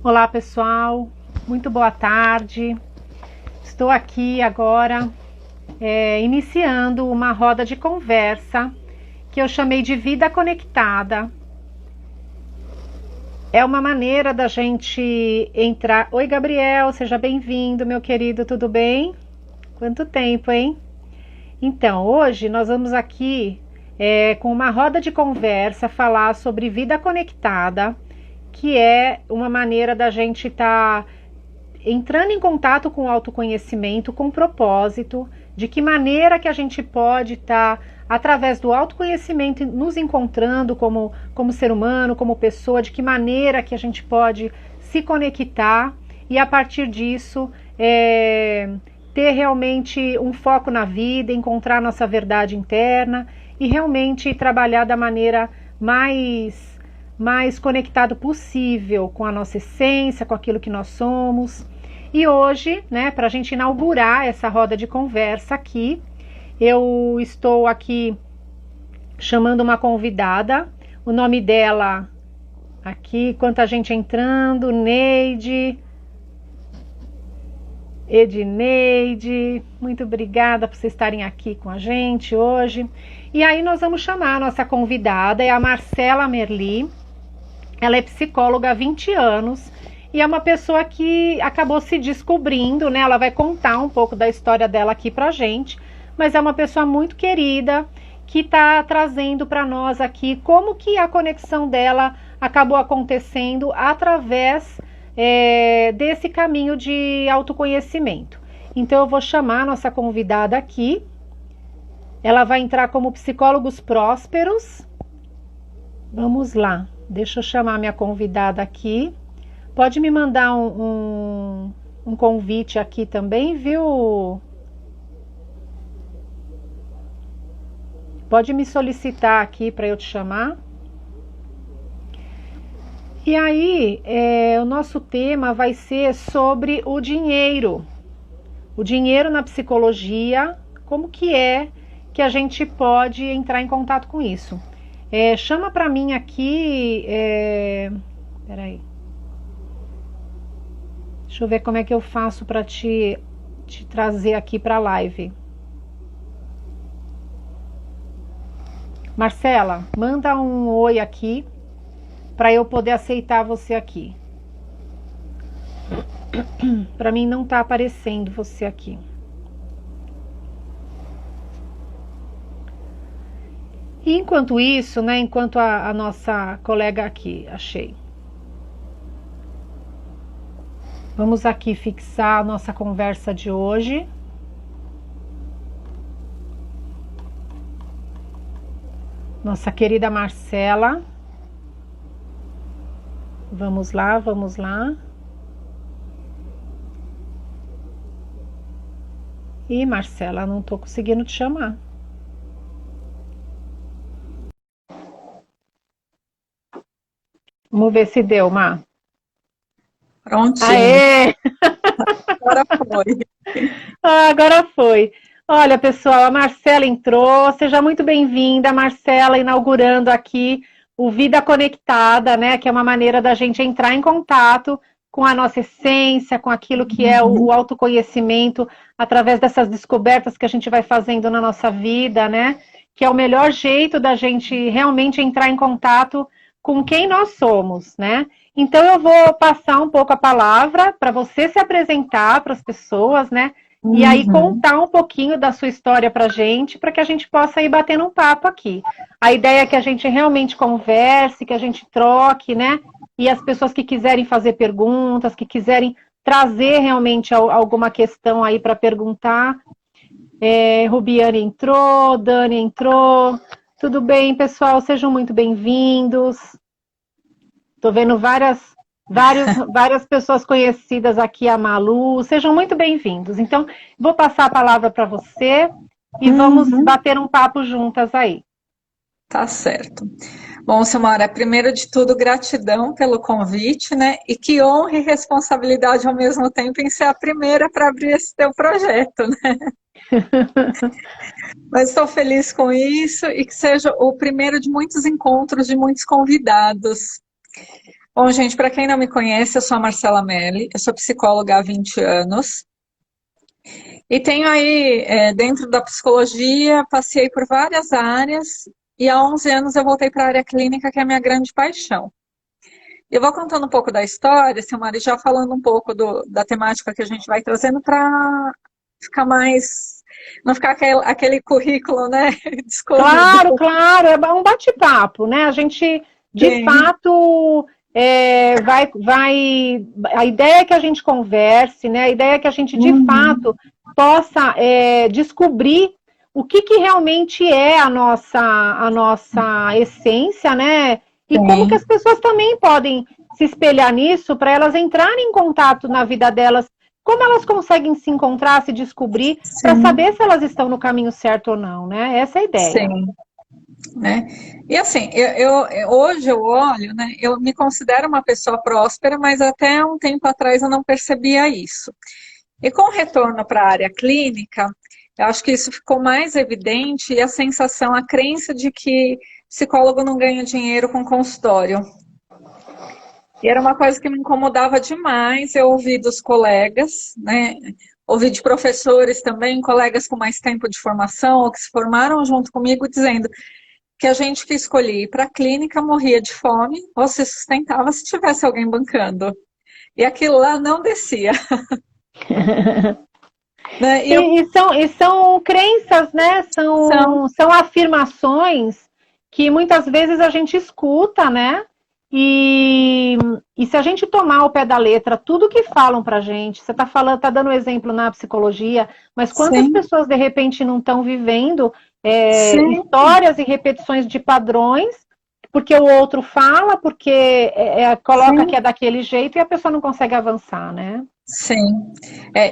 Olá, pessoal. Muito boa tarde. Estou aqui agora iniciando uma roda de conversa que eu chamei de Vida Conectada. É uma maneira da gente entrar. Oi, Gabriel, seja bem-vindo, meu querido, tudo bem? Quanto tempo, hein? Então, hoje nós vamos aqui com uma roda de conversa falar sobre vida conectada, que é uma maneira da gente estar entrando em contato com o autoconhecimento, com propósito, de que maneira que a gente pode estar, através do autoconhecimento, nos encontrando como ser humano, como pessoa, de que maneira que a gente pode se conectar e a partir disso ter realmente um foco na vida, encontrar nossa verdade interna e realmente trabalhar da maneira mais conectado possível com a nossa essência, com aquilo que nós somos. E hoje, né, para a gente inaugurar essa roda de conversa aqui, eu estou aqui chamando uma convidada, o nome dela aqui, quanta gente entrando, Neide, Edneide, muito obrigada por vocês estarem aqui com a gente hoje. E aí nós vamos chamar a nossa convidada, é a Marcela Merli. Ela é psicóloga há 20 anos e é uma pessoa que acabou se descobrindo, né? Ela vai contar um pouco da história dela aqui pra gente, mas é uma pessoa muito querida que está trazendo para nós aqui como que a conexão dela acabou acontecendo através desse caminho de autoconhecimento. Então eu vou chamar a nossa convidada aqui. Ela vai entrar como Psicólogos Prósperos. Vamos lá. Deixa eu chamar minha convidada aqui. Pode me mandar um convite aqui também, viu? Pode me solicitar aqui para eu te chamar. E aí, o nosso tema vai ser sobre o dinheiro. O dinheiro na psicologia, como que a gente pode entrar em contato com isso? Chama para mim aqui. Peraí. Deixa eu ver como é que eu faço para te trazer aqui para a live. Marcela, manda um oi aqui para eu poder aceitar você aqui. Para mim não está aparecendo você aqui. E enquanto isso, né, enquanto a nossa colega aqui, achei. Vamos aqui fixar a nossa conversa de hoje. Nossa querida Marcela. Vamos lá, vamos lá. Ih, Marcela, não estou conseguindo te chamar. Vamos ver se deu, Má. Prontinho. Aê! Agora foi. Agora foi. Olha, pessoal, a Marcela entrou. Seja muito bem-vinda, Marcela, inaugurando aqui o Vida Conectada, né? Que é uma maneira da gente entrar em contato com a nossa essência, com aquilo que é o autoconhecimento, através dessas descobertas que a gente vai fazendo na nossa vida, né? Que é o melhor jeito da gente realmente entrar em contato com quem nós somos, né? Então eu vou passar um pouco a palavra para você se apresentar para as pessoas, né? E aí contar um pouquinho da sua história para que a gente possa ir batendo um papo aqui. A ideia é que a gente realmente converse, que a gente troque, né? E as pessoas que quiserem fazer perguntas, que quiserem trazer realmente alguma questão aí para perguntar. Rubiane entrou, Dani entrou. Tudo bem, pessoal? Sejam muito bem-vindos. Estou vendo várias pessoas conhecidas aqui, a Malu. Sejam muito bem-vindos. Então, vou passar a palavra para você e vamos bater um papo juntas aí. Tá certo. Bom, Silmara, primeiro de tudo, gratidão pelo convite, né? E que honra e responsabilidade ao mesmo tempo em ser a primeira para abrir esse teu projeto, né? Mas estou feliz com isso e que seja o primeiro de muitos encontros, de muitos convidados. Bom, gente, para quem não me conhece, eu sou a Marcela Melli, eu sou psicóloga há 20 anos e tenho aí, dentro da psicologia, passei por várias áreas e há 11 anos eu voltei para a área clínica, que é a minha grande paixão. Eu vou contando um pouco da história, Silmara, já falando um pouco da temática que a gente vai trazendo para ficar mais... não ficar aquele currículo, né, descorrido. Claro, claro, é um bate-papo, né? A gente, de Sim. fato, a ideia é que a gente converse, né? A ideia é que a gente, de Uhum. fato, possa descobrir o que realmente é a nossa essência, né? E como que Sim, as pessoas também podem se espelhar nisso para elas entrarem em contato na vida delas, como elas conseguem se encontrar, se descobrir, para sim, saber se elas estão no caminho certo ou não, né? Essa é a ideia. sim, né? E assim, hoje eu olho, né? Eu me considero uma pessoa próspera, mas até um tempo atrás eu não percebia isso. E com o retorno para a área clínica, eu acho que isso ficou mais evidente e a sensação, a crença de que psicólogo não ganha dinheiro com consultório. E era uma coisa que me incomodava demais. Eu ouvi dos colegas, né? Ouvi de professores também, colegas com mais tempo de formação, ou que se formaram junto comigo, dizendo que a gente que escolhia ir para a clínica morria de fome ou se sustentava se tivesse alguém bancando. E aquilo lá não descia, né? E são crenças, né? São, São afirmações que muitas vezes a gente escuta, né? E, e se a gente tomar ao pé da letra tudo que falam pra gente, você tá falando, tá dando exemplo na psicologia, mas quantas sim, pessoas de repente não estão vivendo sim, histórias e repetições de padrões, porque o outro fala, porque coloca que sim, é daquele jeito e a pessoa não consegue avançar, né? sim.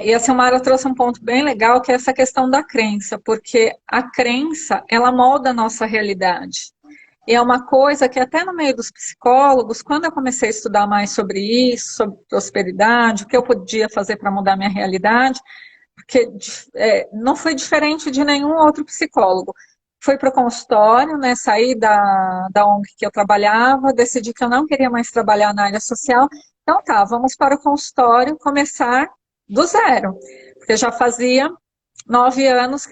E a Silmara trouxe um ponto bem legal, que é essa questão da crença, porque a crença, ela molda a nossa realidade. E é uma coisa que até no meio dos psicólogos, quando eu comecei a estudar mais sobre isso, sobre prosperidade, o que eu podia fazer para mudar minha realidade, porque não foi diferente de nenhum outro psicólogo. Fui para o consultório, né, saí da ONG que eu trabalhava, decidi que eu não queria mais trabalhar na área social. Então tá, vamos para o consultório começar do zero. Porque já fazia 9 anos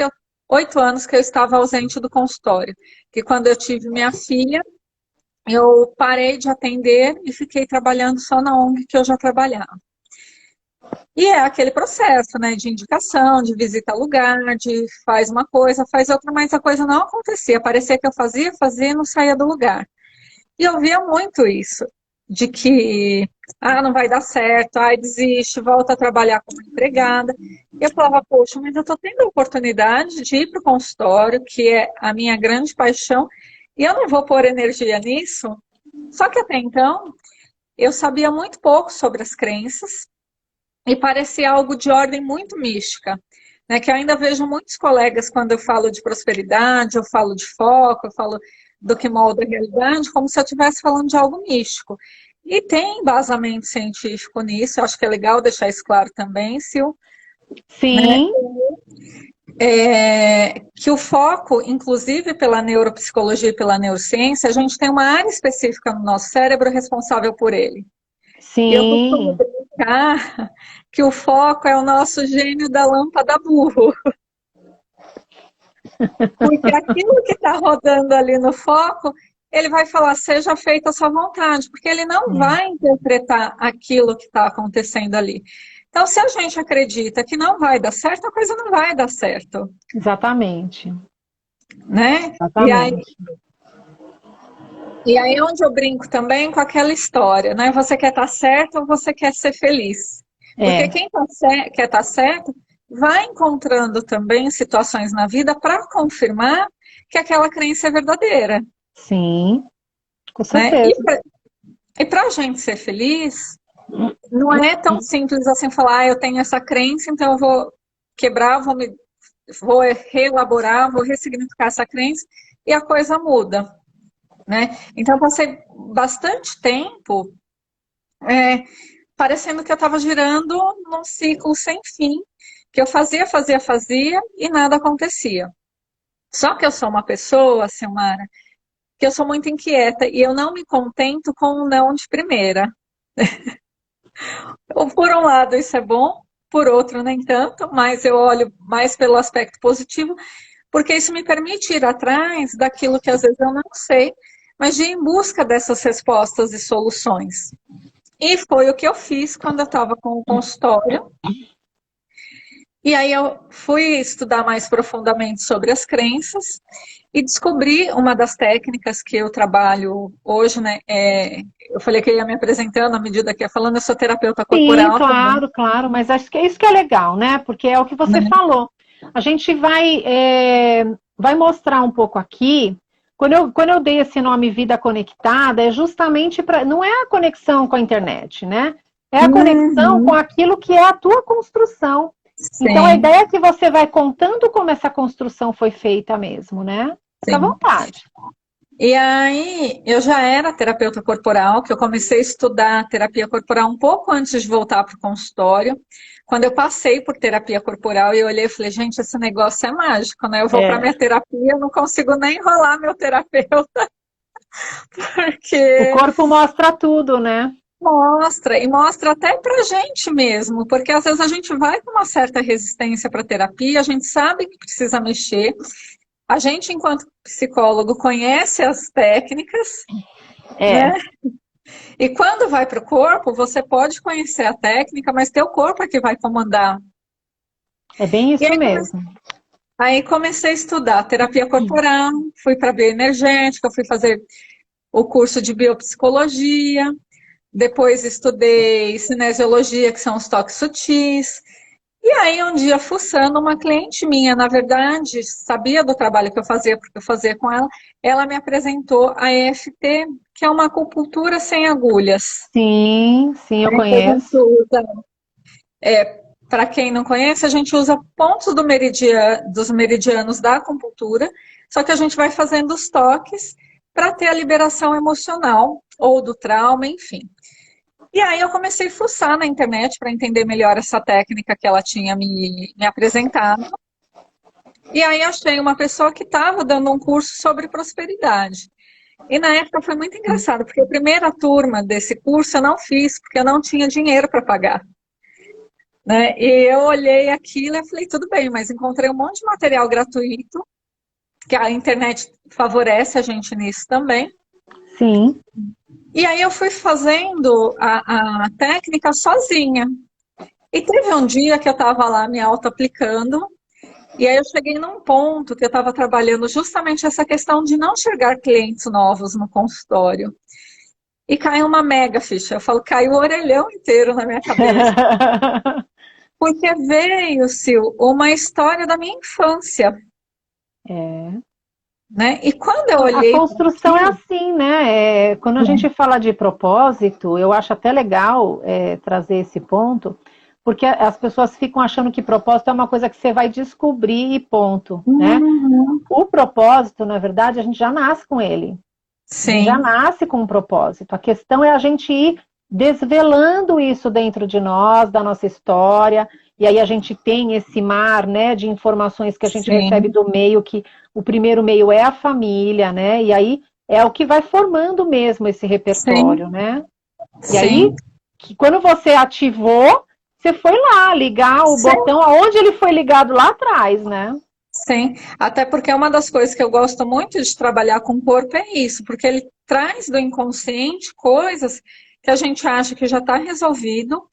8 anos que eu estava ausente do consultório. Que quando eu tive minha filha, eu parei de atender e fiquei trabalhando só na ONG que eu já trabalhava. E é aquele processo, né, de indicação, de visita a lugar, de faz uma coisa, faz outra, mas a coisa não acontecia. Parecia que eu fazia e não saía do lugar. E eu via muito isso, de que, não vai dar certo, desiste, volta a trabalhar como empregada. E eu falava, poxa, mas eu estou tendo a oportunidade de ir para o consultório, que é a minha grande paixão, e eu não vou pôr energia nisso. Só que até então, eu sabia muito pouco sobre as crenças, e parecia algo de ordem muito mística, né? Que eu ainda vejo muitos colegas quando eu falo de prosperidade, eu falo de foco, eu falo do que molda a realidade, como se eu estivesse falando de algo místico. E tem embasamento científico nisso, eu acho que é legal deixar isso claro também, Sil, né? Sim, Que o foco, inclusive pela neuropsicologia e pela neurociência, a gente tem uma área específica no nosso cérebro responsável por ele. Eu costumo sim. brincar que o foco é o nosso gênio da lâmpada burro, porque aquilo que está rodando ali no foco, ele vai falar, seja feita a sua vontade, porque ele não É, vai interpretar aquilo que está acontecendo ali. Então, se a gente acredita que não vai dar certo, a coisa não vai dar certo, exatamente, né? E aí, exatamente. e aí é onde eu brinco também com aquela história, né? Você quer estar certo ou você quer ser feliz? Porque É, quem quer estar certo vai encontrando também situações na vida para confirmar que aquela crença é verdadeira, sim, com né? certeza. E para a gente ser feliz, não é tão simples assim falar, eu tenho essa crença, então eu vou quebrar, vou reelaborar, vou ressignificar essa crença e a coisa muda, né? Então eu passei bastante tempo parecendo que eu estava girando num ciclo sem fim, que eu fazia e nada acontecia. Só que eu sou uma pessoa, Silmara, que eu sou muito inquieta e eu não me contento com um não de primeira. Por um lado, isso é bom, por outro, nem tanto, mas eu olho mais pelo aspecto positivo, porque isso me permite ir atrás daquilo que às vezes eu não sei, mas de ir em busca dessas respostas e soluções. E foi o que eu fiz quando eu estava com o consultório. E aí eu fui estudar mais profundamente sobre as crenças e descobri uma das técnicas que eu trabalho hoje, né? Eu falei que eu ia me apresentando à medida que ia falando, eu sou terapeuta Sim, corporal também, claro, claro, mas acho que é isso que é legal, né? Porque é o que você né? falou. A gente vai mostrar um pouco aqui. Quando eu dei esse nome Vida Conectada, é justamente para. Não é a conexão com a internet, né? É a conexão com Uhum, aquilo que é a tua construção. Então, a sim, ideia é que você vai contando como essa construção foi feita mesmo, né? Fica à sim. vontade. E aí, eu já era terapeuta corporal, que eu comecei a estudar terapia corporal um pouco antes de voltar para o consultório. Quando eu passei por terapia corporal, eu olhei e falei, gente, esse negócio é mágico, né? Eu vou para É. minha terapia, eu não consigo nem enrolar meu terapeuta, O porque corpo mostra tudo, né? mostra, e mostra até pra gente mesmo, porque às vezes a gente vai com uma certa resistência para terapia, a gente sabe que precisa mexer, a gente, enquanto psicólogo, conhece as técnicas, né? É, E quando vai para o corpo, você pode conhecer a técnica, mas teu corpo é que vai comandar. é bem E isso mesmo. aí comecei a estudar terapia corporal, fui para bioenergética, fui fazer o curso de biopsicologia, depois estudei cinesiologia, que são os toques sutis. E aí, um dia, fuçando, uma cliente minha, na verdade, sabia do trabalho que eu fazia, porque eu fazia com ela me apresentou a EFT, que é uma acupuntura sem agulhas. Sim, sim, eu A gente conheço. usa, para quem não conhece, a gente usa pontos dos meridianos da acupuntura, só que a gente vai fazendo os toques para ter a liberação emocional, ou do trauma, enfim. E aí eu comecei a fuçar na internet para entender melhor essa técnica que ela tinha me apresentado. E aí achei uma pessoa que estava dando um curso sobre prosperidade. E na época foi muito engraçado, porque a primeira turma desse curso eu não fiz, porque eu não tinha dinheiro para pagar. Né? E eu olhei aquilo e falei, tudo bem, mas encontrei um monte de material gratuito, que a internet favorece a gente nisso também. Sim. E aí eu fui fazendo a técnica sozinha. E teve um dia que eu estava lá me auto-aplicando, e aí eu cheguei num ponto que eu estava trabalhando justamente essa questão de não chegar clientes novos no consultório. E caiu uma mega ficha. Eu falo, caiu o orelhão inteiro na minha cabeça. Porque veio, Sil, uma história da minha infância, É. né? E quando eu A olhei para construção é aquilo, assim, né? Quando a gente fala de propósito, eu acho até legal trazer esse ponto, porque as pessoas ficam achando que propósito é uma coisa que você vai descobrir e ponto, né? uhum, O propósito, na verdade, a gente já nasce com ele. A gente já sim, nasce com um propósito. A questão é a gente ir desvelando isso dentro de nós, da nossa história, e aí a gente tem esse mar, né, de informações que a gente recebe sim, do meio, que o primeiro meio é a família, né, e aí é o que vai formando mesmo esse repertório, sim, né? E aí, sim, que quando você ativou, você foi lá ligar o sim, botão aonde ele foi ligado lá atrás, né? sim. Até porque uma das coisas que eu gosto muito de trabalhar com o corpo é isso, porque ele traz do inconsciente coisas que a gente acha que já está resolvido,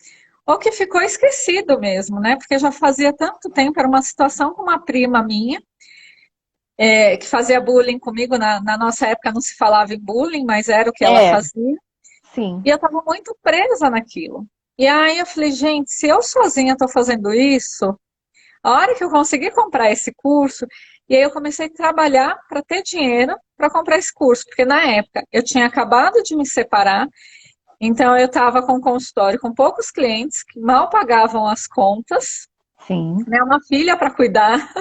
ou que ficou esquecido mesmo, né? Porque já fazia tanto tempo, era uma situação com uma prima minha, que fazia bullying comigo. Na nossa época não se falava em bullying, mas era o que ela É, fazia. sim. E eu estava muito presa naquilo. E aí eu falei, gente, se eu sozinha estou fazendo isso, a hora que eu conseguir comprar esse curso, e aí eu comecei a trabalhar para ter dinheiro para comprar esse curso, porque na época eu tinha acabado de me separar, então eu estava com um consultório com poucos clientes que mal pagavam as contas, Sim. né, uma filha para cuidar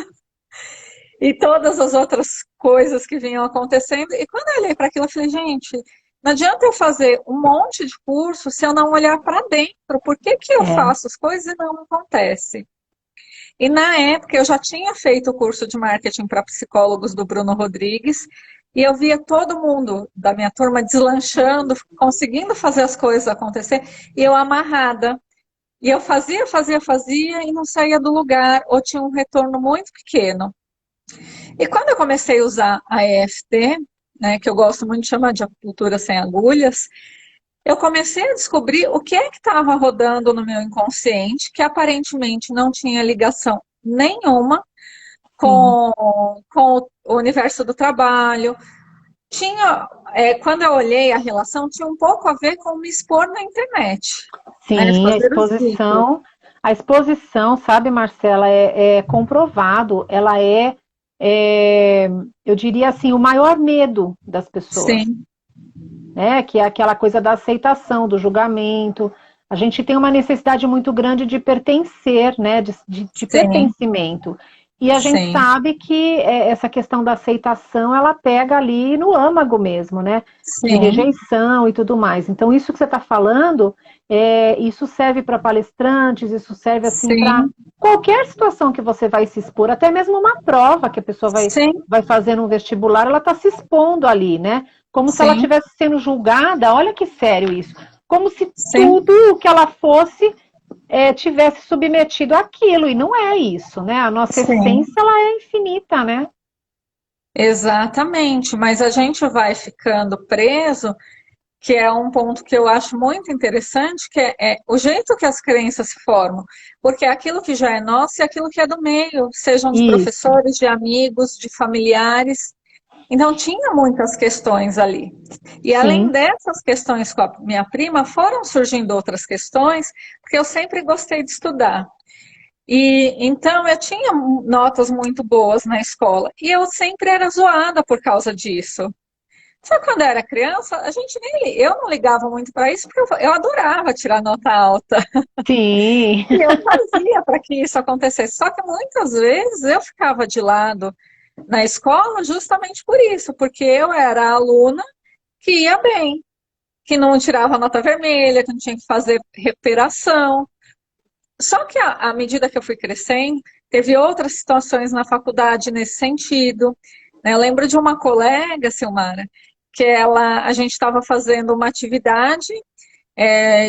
e todas as outras coisas que vinham acontecendo. E quando eu olhei para aquilo, eu falei, gente, não adianta eu fazer um monte de curso se eu não olhar para dentro. Por que que eu É. faço as coisas e não acontece? E na época eu já tinha feito o curso de marketing para psicólogos do Bruno Rodrigues, e eu via todo mundo da minha turma deslanchando, conseguindo fazer as coisas acontecer, e eu amarrada. E eu fazia e não saía do lugar, ou tinha um retorno muito pequeno. E quando eu comecei a usar a EFT, né, que eu gosto muito de chamar de acupuntura sem agulhas, eu comecei a descobrir o que é que estava rodando no meu inconsciente, que aparentemente não tinha ligação nenhuma com o universo do trabalho. Tinha, quando eu olhei a relação, tinha um pouco a ver com me expor na internet. Né, de Sim, fazer os vídeos. a exposição, sabe, Marcela, é comprovado, ela eu diria assim, o maior medo das pessoas, Sim, né? Que é aquela coisa da aceitação, do julgamento. A gente tem uma necessidade muito grande de pertencer, né? De sim, pertencimento. E a gente sim, sabe que essa questão da aceitação, ela pega ali no âmago mesmo, né? De sim, rejeição e tudo mais. Então, isso que você está falando, isso serve para palestrantes, isso serve assim para sim, qualquer situação que você vai se expor, até mesmo uma prova que a pessoa sim, vai fazer no vestibular, ela está se expondo ali, né? Como se ela sim, estivesse sendo julgada, olha que sério isso. Como se sim, tudo o que ela fosse tivesse submetido àquilo, e não é isso, né? A nossa sim. essência, ela é infinita, né? Exatamente, mas a gente vai ficando preso, que é um ponto que eu acho muito interessante, que é o jeito que as crenças se formam, porque é aquilo que já é nosso e aquilo que é do meio, sejam de Isso, professores, de amigos, de familiares. Então tinha muitas questões ali. E além sim, dessas questões com a minha prima, foram surgindo outras questões, porque eu sempre gostei de estudar. E então eu tinha notas muito boas na escola e eu sempre era zoada por causa disso. Só que quando eu era criança, a gente eu não ligava muito para isso, porque eu adorava tirar nota alta. sim, E eu fazia para que isso acontecesse. Só que muitas vezes eu ficava de lado na escola justamente por isso, porque eu era a aluna que ia bem, que não tirava nota vermelha, que não tinha que fazer recuperação. Só que à medida que eu fui crescendo, teve outras situações na faculdade nesse sentido. Né? Eu lembro de uma colega, Silmara, que a gente estava fazendo uma atividade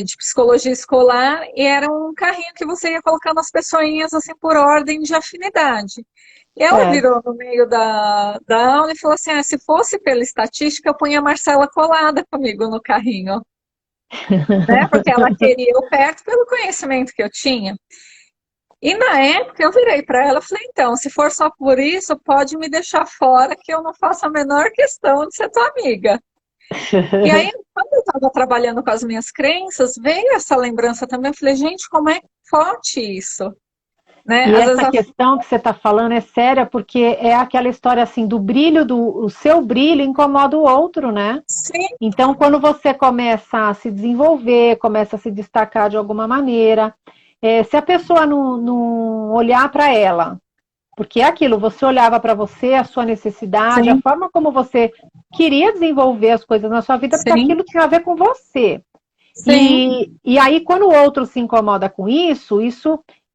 de psicologia escolar e era um carrinho que você ia colocando as pessoinhas assim por ordem de afinidade. E ela certo. virou no meio da aula e falou assim: se fosse pela estatística, eu punha a Marcela colada comigo no carrinho, né? Porque ela queria eu perto pelo conhecimento que eu tinha. E na época eu virei para ela e falei, então, se for só por isso, pode me deixar fora, que eu não faço a menor questão de ser tua amiga. E aí, quando eu estava trabalhando com as minhas crenças, veio essa lembrança também. Eu falei, gente, como é forte isso, né? E Às vezes essa questão que você está falando é séria, porque é aquela história assim do brilho, o seu brilho incomoda o outro, né? sim, Então, quando você começa a se desenvolver, começa a se destacar de alguma maneira, se a pessoa não olhar para ela, porque é aquilo, você olhava para você, a sua necessidade, a sim, forma como você queria desenvolver as coisas na sua vida, porque sim, aquilo tinha a ver com você. sim, E aí, quando o outro se incomoda com isso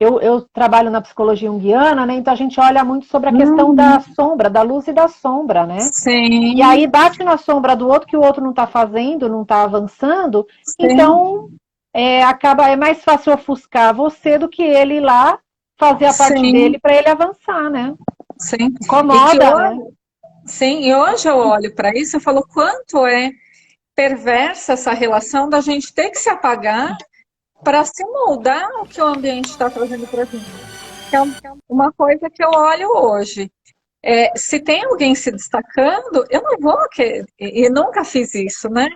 eu trabalho na psicologia junguiana, né? Então a gente olha muito sobre a questão da uhum, sombra, da luz e da sombra, né? E sim, aí bate na sombra do outro que o outro não está fazendo, não está avançando, sim, então é mais fácil ofuscar você do que ele ir lá fazer a parte dele sim, para ele avançar, né? sim. E que Incomoda, né? hoje, sim, e hoje eu olho para isso e falo quanto é perversa essa relação da gente ter que se apagar para se moldar o que o ambiente está trazendo para a gente. Que é uma coisa que eu olho hoje. Se tem alguém se destacando, eu não vou, e nunca fiz isso, né?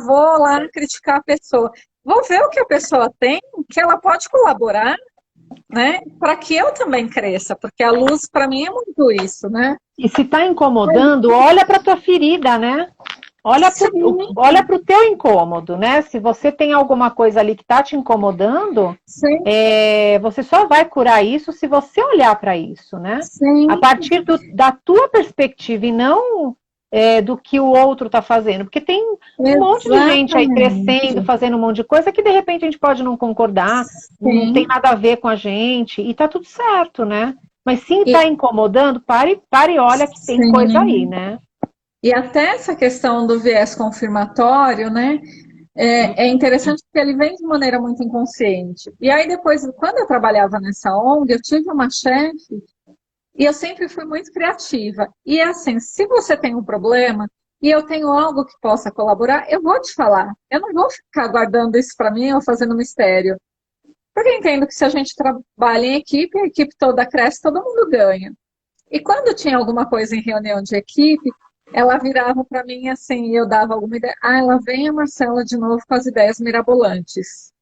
Vou lá criticar a pessoa. Vou ver o que a pessoa tem, que ela pode colaborar, né? Para que eu também cresça, porque a luz, para mim, é muito isso, né? E se está incomodando, olha para tua ferida, né? Sim, Olha pro teu incômodo, né? Se você tem alguma coisa ali que está te incomodando, sim, você só vai curar isso se você olhar para isso, né? A sim, partir da tua perspectiva e não do que o outro está fazendo. Porque tem um monte de gente aí crescendo, fazendo um monte de coisa que de repente a gente pode não concordar, não tem nada a ver com a gente, e tá tudo certo, né? Mas se está incomodando, pare e olha que tem coisa aí, né? E até essa questão do viés confirmatório, né? É interessante porque ele vem de maneira muito inconsciente. E aí depois, quando eu trabalhava nessa ONG, eu tive uma chefe e eu sempre fui muito criativa. E é assim, se você tem um problema e eu tenho algo que possa colaborar, eu vou te falar. Eu não vou ficar guardando isso para mim ou fazendo mistério. Porque eu entendo que se a gente trabalha em equipe, a equipe toda cresce, todo mundo ganha. E quando tinha alguma coisa em reunião de equipe, ela virava para mim assim, eu dava alguma ideia. Ah, ela vem a Marcela de novo com as ideias mirabolantes.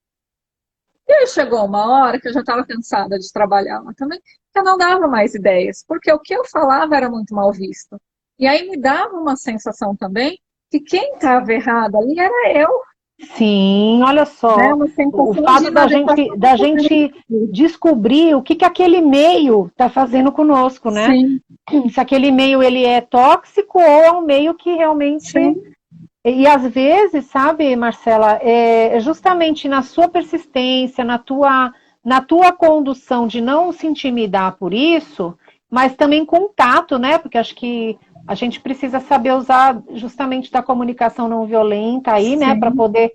E aí chegou uma hora que eu já estava cansada de trabalhar lá também, que eu não dava mais ideias, porque o que eu falava era muito mal visto. E aí me dava uma sensação também que quem estava errado ali era eu. Sim, olha só, o fato da gente descobrir o que aquele meio está fazendo conosco, né? Sim. Se aquele meio ele é tóxico ou é um meio que realmente... Sim. E às vezes, sabe, Marcela, é justamente na sua persistência, na tua condução de não se intimidar por isso, mas também contato, né? Porque acho que a gente precisa saber usar justamente da comunicação não violenta aí, sim, né? Para poder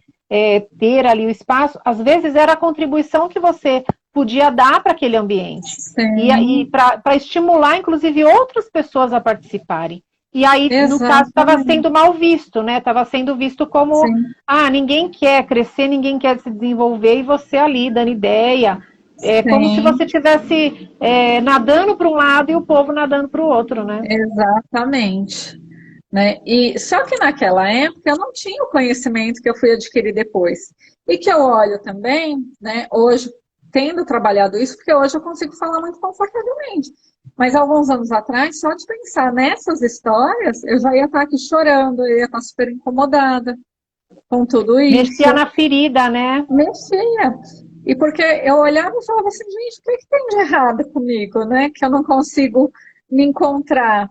ter ali o espaço. Às vezes era a contribuição que você podia dar para aquele ambiente. Sim. E para estimular, inclusive, outras pessoas a participarem. E aí, exatamente, no caso, estava sendo mal visto, né? Estava sendo visto como, sim, ninguém quer crescer, ninguém quer se desenvolver, e você ali dando ideia. É como se você estivesse nadando para um lado e o povo nadando para o outro, né? Exatamente. Né? E, só que naquela época eu não tinha o conhecimento que eu fui adquirir depois. E que eu olho também, né, hoje, tendo trabalhado isso, porque hoje eu consigo falar muito confortavelmente. Mas alguns anos atrás, só de pensar nessas histórias, eu já ia estar aqui chorando, eu ia estar super incomodada com tudo isso. Mexia na ferida, né? Mexia. E porque eu olhava e falava assim, gente, o que tem de errado comigo, né? Que eu não consigo me encontrar.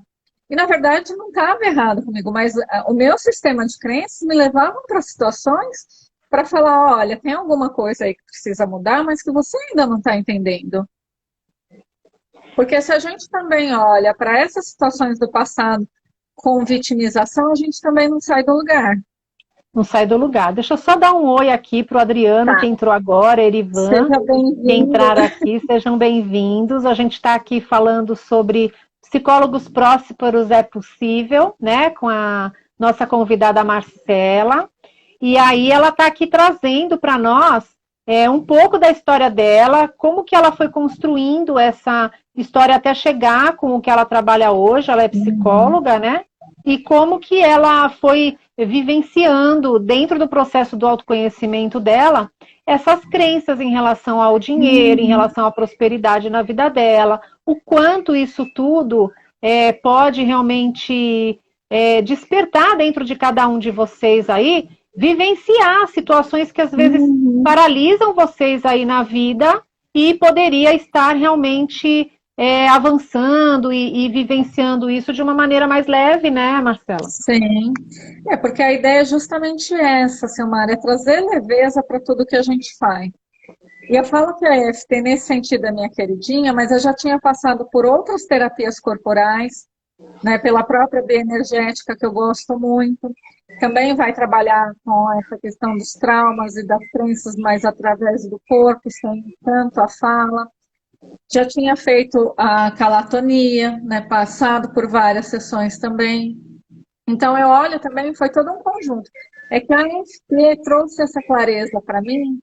E, na verdade, não estava errado comigo, mas o meu sistema de crenças me levava para situações para falar, olha, tem alguma coisa aí que precisa mudar, mas que você ainda não está entendendo. Porque se a gente também olha para essas situações do passado com vitimização, a gente também não sai do lugar. Não sai do lugar. Deixa eu só dar um oi aqui para o Adriano, que entrou agora, Erivan, que entraram aqui, sejam bem-vindos. A gente está aqui falando sobre psicólogos prósperos é possível, né, com a nossa convidada Marcela. E aí ela está aqui trazendo para nós um pouco da história dela, como que ela foi construindo essa história até chegar com o que ela trabalha hoje, ela é psicóloga, né? E como que ela foi vivenciando dentro do processo do autoconhecimento dela essas crenças em relação ao dinheiro, em relação à prosperidade na vida dela, o quanto isso tudo pode realmente despertar dentro de cada um de vocês aí, vivenciar situações que às vezes paralisam vocês aí na vida e poderia estar realmente avançando e vivenciando isso de uma maneira mais leve, né, Marcela? Sim, porque a ideia é justamente essa, Silmara, é trazer leveza para tudo que a gente faz. E eu falo que a EFT, nesse sentido, é minha queridinha, mas eu já tinha passado por outras terapias corporais, né, pela própria bioenergética, que eu gosto muito. Também vai trabalhar com essa questão dos traumas e das crenças mais através do corpo, sem tanto a fala. Já tinha feito a calatonia, né, passado por várias sessões também. Então, eu olho também, foi todo um conjunto. É que a EFT trouxe essa clareza para mim,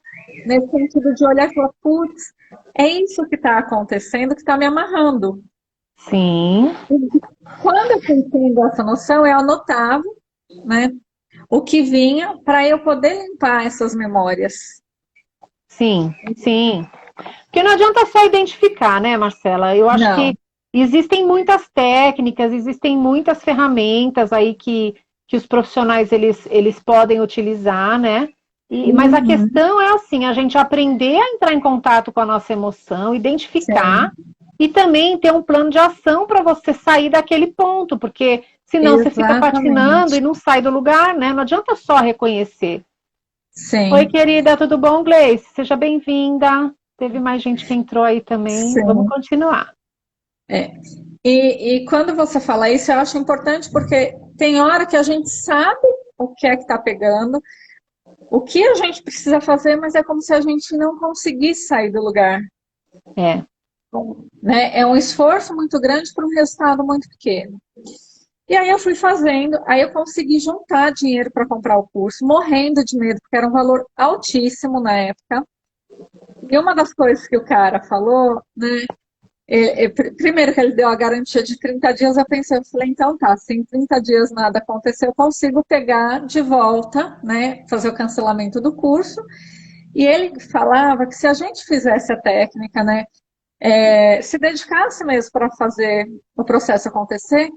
nesse sentido de olhar e falar, putz, é isso que está acontecendo, que está me amarrando. Sim. E quando eu fui tendo essa noção, eu anotava, né, o que vinha para eu poder limpar essas memórias. Sim, sim. Porque não adianta só identificar, né, Marcela? Eu acho que existem muitas técnicas, existem muitas ferramentas aí que os profissionais eles podem utilizar, né? Mas a questão é assim, a gente aprender a entrar em contato com a nossa emoção, identificar e também ter um plano de ação para você sair daquele ponto, porque Senão você fica patinando e Exatamente. não sai do lugar, né? Não adianta só reconhecer. Oi, Sim, querida, tudo bom, Gleice? Seja bem-vinda. Teve mais gente que entrou aí também. Vamos sim. continuar. É. E quando você fala isso, eu acho importante porque tem hora que a gente sabe o que é que está pegando, o que a gente precisa fazer, mas é como se a gente não conseguisse sair do lugar, É. né? É um esforço muito grande para um resultado muito pequeno. E aí eu fui fazendo, aí eu consegui juntar dinheiro para comprar o curso, morrendo de medo, porque era um valor altíssimo na época. E uma das coisas que o cara falou, né? Primeiro que ele deu a garantia de 30 dias, eu falei, então tá, se em 30 dias nada acontecer, eu consigo pegar de volta, né, fazer o cancelamento do curso. E ele falava que se a gente fizesse a técnica, né, se dedicasse mesmo para fazer o processo acontecer,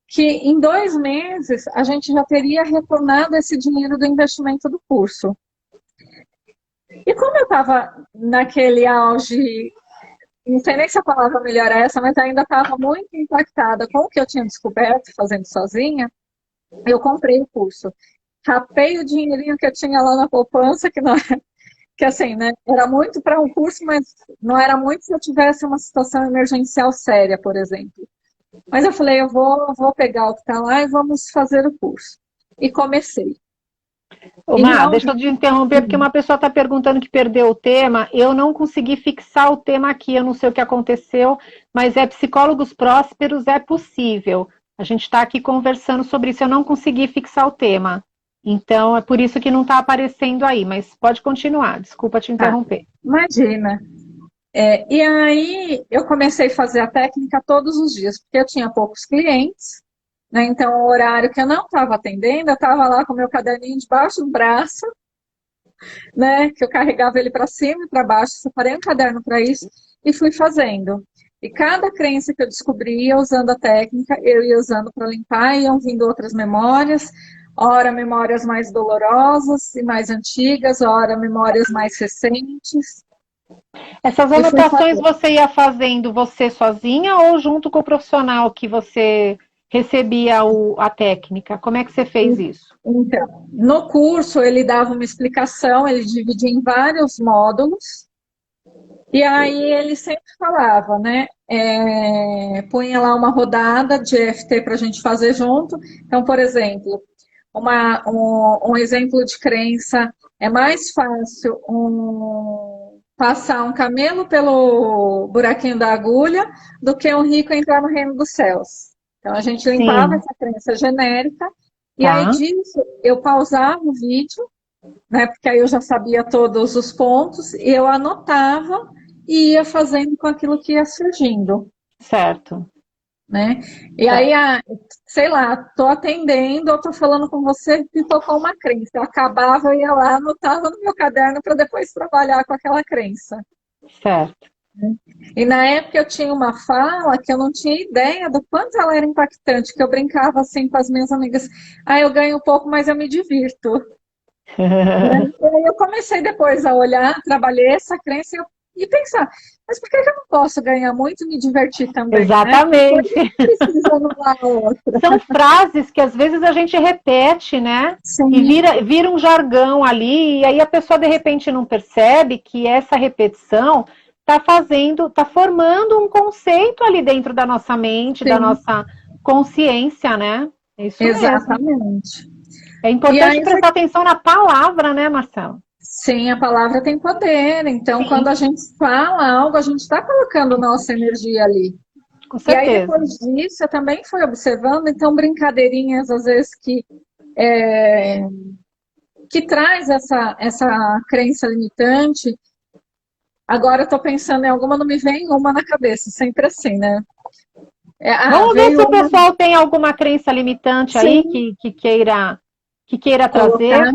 que em 2 meses a gente já teria retornado esse dinheiro do investimento do curso. E como eu estava naquele auge, não sei nem se a palavra melhor é essa, mas ainda estava muito impactada com o que eu tinha descoberto fazendo sozinha, eu comprei o curso. Rapei o dinheirinho que eu tinha lá na poupança, que não é, que assim, né, era muito para um curso, mas não era muito se eu tivesse uma situação emergencial séria, por exemplo. Mas eu falei, vou pegar o que está lá e vamos fazer o curso. E comecei. Ô, E Má, deixa eu realmente, te interromper, porque uma pessoa está perguntando que perdeu o tema. Eu não consegui fixar o tema aqui, eu não sei o que aconteceu, mas psicólogos prósperos é possível. A gente está aqui conversando sobre isso, eu não consegui fixar o tema. Então, é por isso que não está aparecendo aí, mas pode continuar, desculpa te tá, interromper. imagina. E aí eu comecei a fazer a técnica todos os dias, porque eu tinha poucos clientes, né? Então, o horário que eu não estava atendendo, eu estava lá com o meu caderninho debaixo do braço, né? Que eu carregava ele para cima e para baixo, separei um caderno para isso e fui fazendo. E cada crença que eu descobria usando a técnica, eu ia usando para limpar, iam vindo outras memórias, ora memórias mais dolorosas e mais antigas, ora memórias mais recentes, Essas e fui anotações fazendo. você ia fazendo você sozinha ou junto com o profissional que você recebia a técnica? Como é que você fez isso? Então, no curso ele dava uma explicação, ele dividia em vários módulos, e aí ele sempre falava, né? Punha lá uma rodada de EFT para a gente fazer junto. Então, por exemplo, um exemplo de crença, é mais fácil passar um camelo pelo buraquinho da agulha do que um rico entrar no reino dos céus. Então, a gente limpava Sim, essa crença genérica, e aí tá, disso eu pausava o vídeo, né, porque aí eu já sabia todos os pontos, e eu anotava e ia fazendo com aquilo que ia surgindo, certo. né? E aí, Certo. sei lá, tô atendendo, eu tô falando com você, pipocou uma crença. Eu acabava, eu ia lá, anotava no meu caderno para depois trabalhar com aquela crença. Certo. E na época eu tinha uma fala que eu não tinha ideia do quanto ela era impactante, que eu brincava assim com as minhas amigas. Ah, eu ganho um pouco, mas eu me divirto. Né? E aí eu comecei depois a olhar, trabalhei essa crença e pensar, mas por que eu não posso ganhar muito e me divertir também, né? Por que Exatamente. que precisa anular a outra? São frases que às vezes a gente repete, né? E Sim, vira um jargão ali, e aí a pessoa de repente não percebe que essa repetição está formando um conceito ali dentro da nossa mente, da sim, nossa consciência, né? É isso mesmo. exatamente. É E importante aí foi, prestar atenção na palavra, né, Marcelo? sim, a palavra tem poder. Então, quando Sim, a gente fala algo, a gente está colocando nossa energia ali. com E aí, certeza. depois disso, eu também fui observando, então, brincadeirinhas, às vezes, é, que traz essa crença limitante. Agora eu estou pensando em alguma, não me vem uma na cabeça, sempre assim, né? Vamos ver se Veio o uma, pessoal tem alguma crença limitante aí sim, que queira trazer. colocar,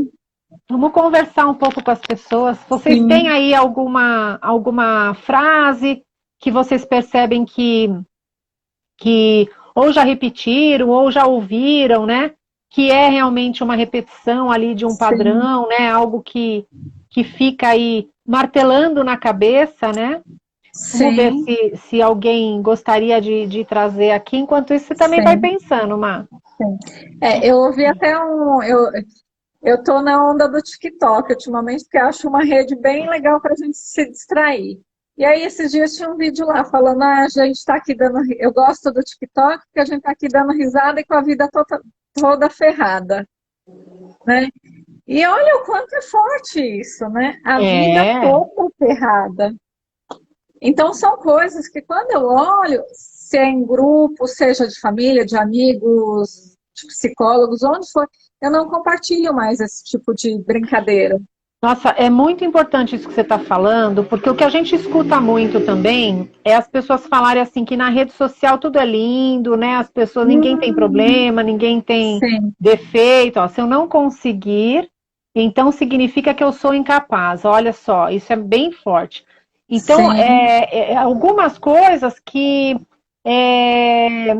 Vamos conversar um pouco com as pessoas. Vocês têm sim, aí alguma frase que vocês percebem que ou já repetiram ou já ouviram, né? Que é realmente uma repetição ali de um sim. padrão, né? Algo que fica aí martelando na cabeça, né? Vamos ver Sim, se alguém gostaria de trazer aqui. Enquanto isso, você também vai sim, pensando, Má. sim. Eu ouvi até eu tô na onda do TikTok ultimamente, porque eu acho uma rede bem legal para a gente se distrair. E aí, esses dias tinha um vídeo lá falando, a gente está aqui dando. Eu gosto do TikTok porque a gente está aqui dando risada e com a vida toda ferrada, né? E olha o quanto é forte isso, né? A vida É, toda ferrada. Então, são coisas que quando eu olho, se é em grupo, seja de família, de amigos, de psicólogos, onde for, eu não compartilho mais esse tipo de brincadeira. nossa, é muito importante isso que você está falando, porque o que a gente escuta muito também é as pessoas falarem assim que na rede social tudo é lindo, né? As pessoas, ninguém tem problema, ninguém tem Sim, defeito. Ó, se eu não conseguir, então significa que eu sou incapaz. Olha só, isso é bem forte. Então, sim, algumas coisas que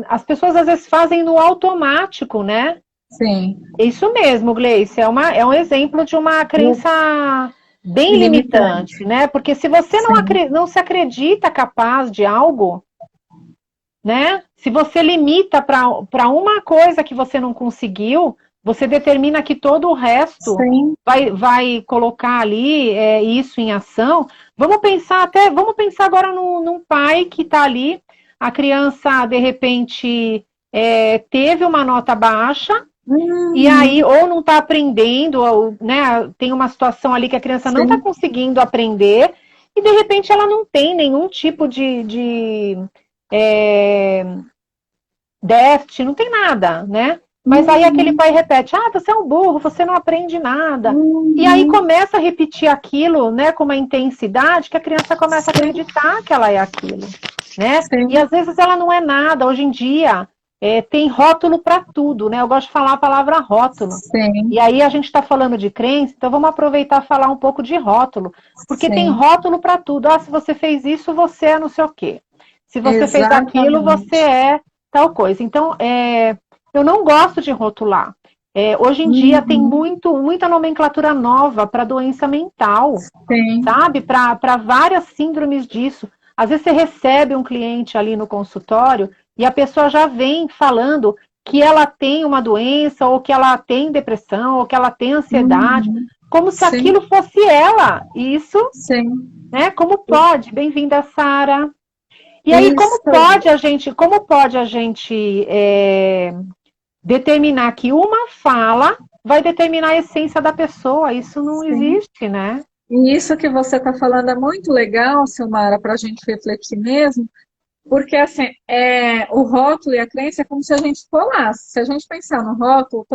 as pessoas às vezes fazem no automático, né? sim. Isso mesmo, Gleice, é um exemplo de uma crença bem Limitante. limitante, né? Porque se você Sim, não se acredita capaz de algo, né? Se você limita para uma coisa que você não conseguiu, você determina que todo o resto sim, vai colocar ali isso em ação. Vamos pensar agora num pai que está ali, a criança de repente teve uma nota baixa. E aí, uhum, ou não está aprendendo, ou, né, tem uma situação ali que a criança não está sim, conseguindo aprender, e de repente ela não tem nenhum tipo de é, déficit, não tem nada, né? Mas aí aquele uhum, pai repete: ah, você é um burro, você não aprende nada. E aí uhum, começa a repetir aquilo, né, com uma intensidade que a criança começa a sim, acreditar que ela é aquilo, né? E sim, às vezes ela não é nada. Hoje em dia tem rótulo para tudo, né? Eu gosto de falar a palavra rótulo. E sim, aí a gente está falando de crença, então vamos aproveitar e falar um pouco de rótulo, porque tem sim, rótulo para tudo. Ah, se você fez isso, você é não sei o quê. Se você fez aquilo, você exatamente. é tal coisa. Então, eu não gosto de rotular. Hoje em dia tem Uhum, muita nomenclatura nova para doença mental, sim, sabe? Para várias síndromes disso. Às vezes você recebe um cliente ali no consultório e a pessoa já vem falando que ela tem uma doença, ou que ela tem depressão, ou que ela tem ansiedade, uhum, como se sim, aquilo fosse ela. E isso, sim. né? Como pode? Bem-vinda, Sara. E aí, Isso, como pode a gente determinar que uma fala vai determinar a essência da pessoa? Isso não sim. existe, né? E isso que você está falando é muito legal, Silmara, para a gente refletir mesmo, porque assim, o rótulo e a crença é como se a gente colasse. Se a gente pensar no rótulo,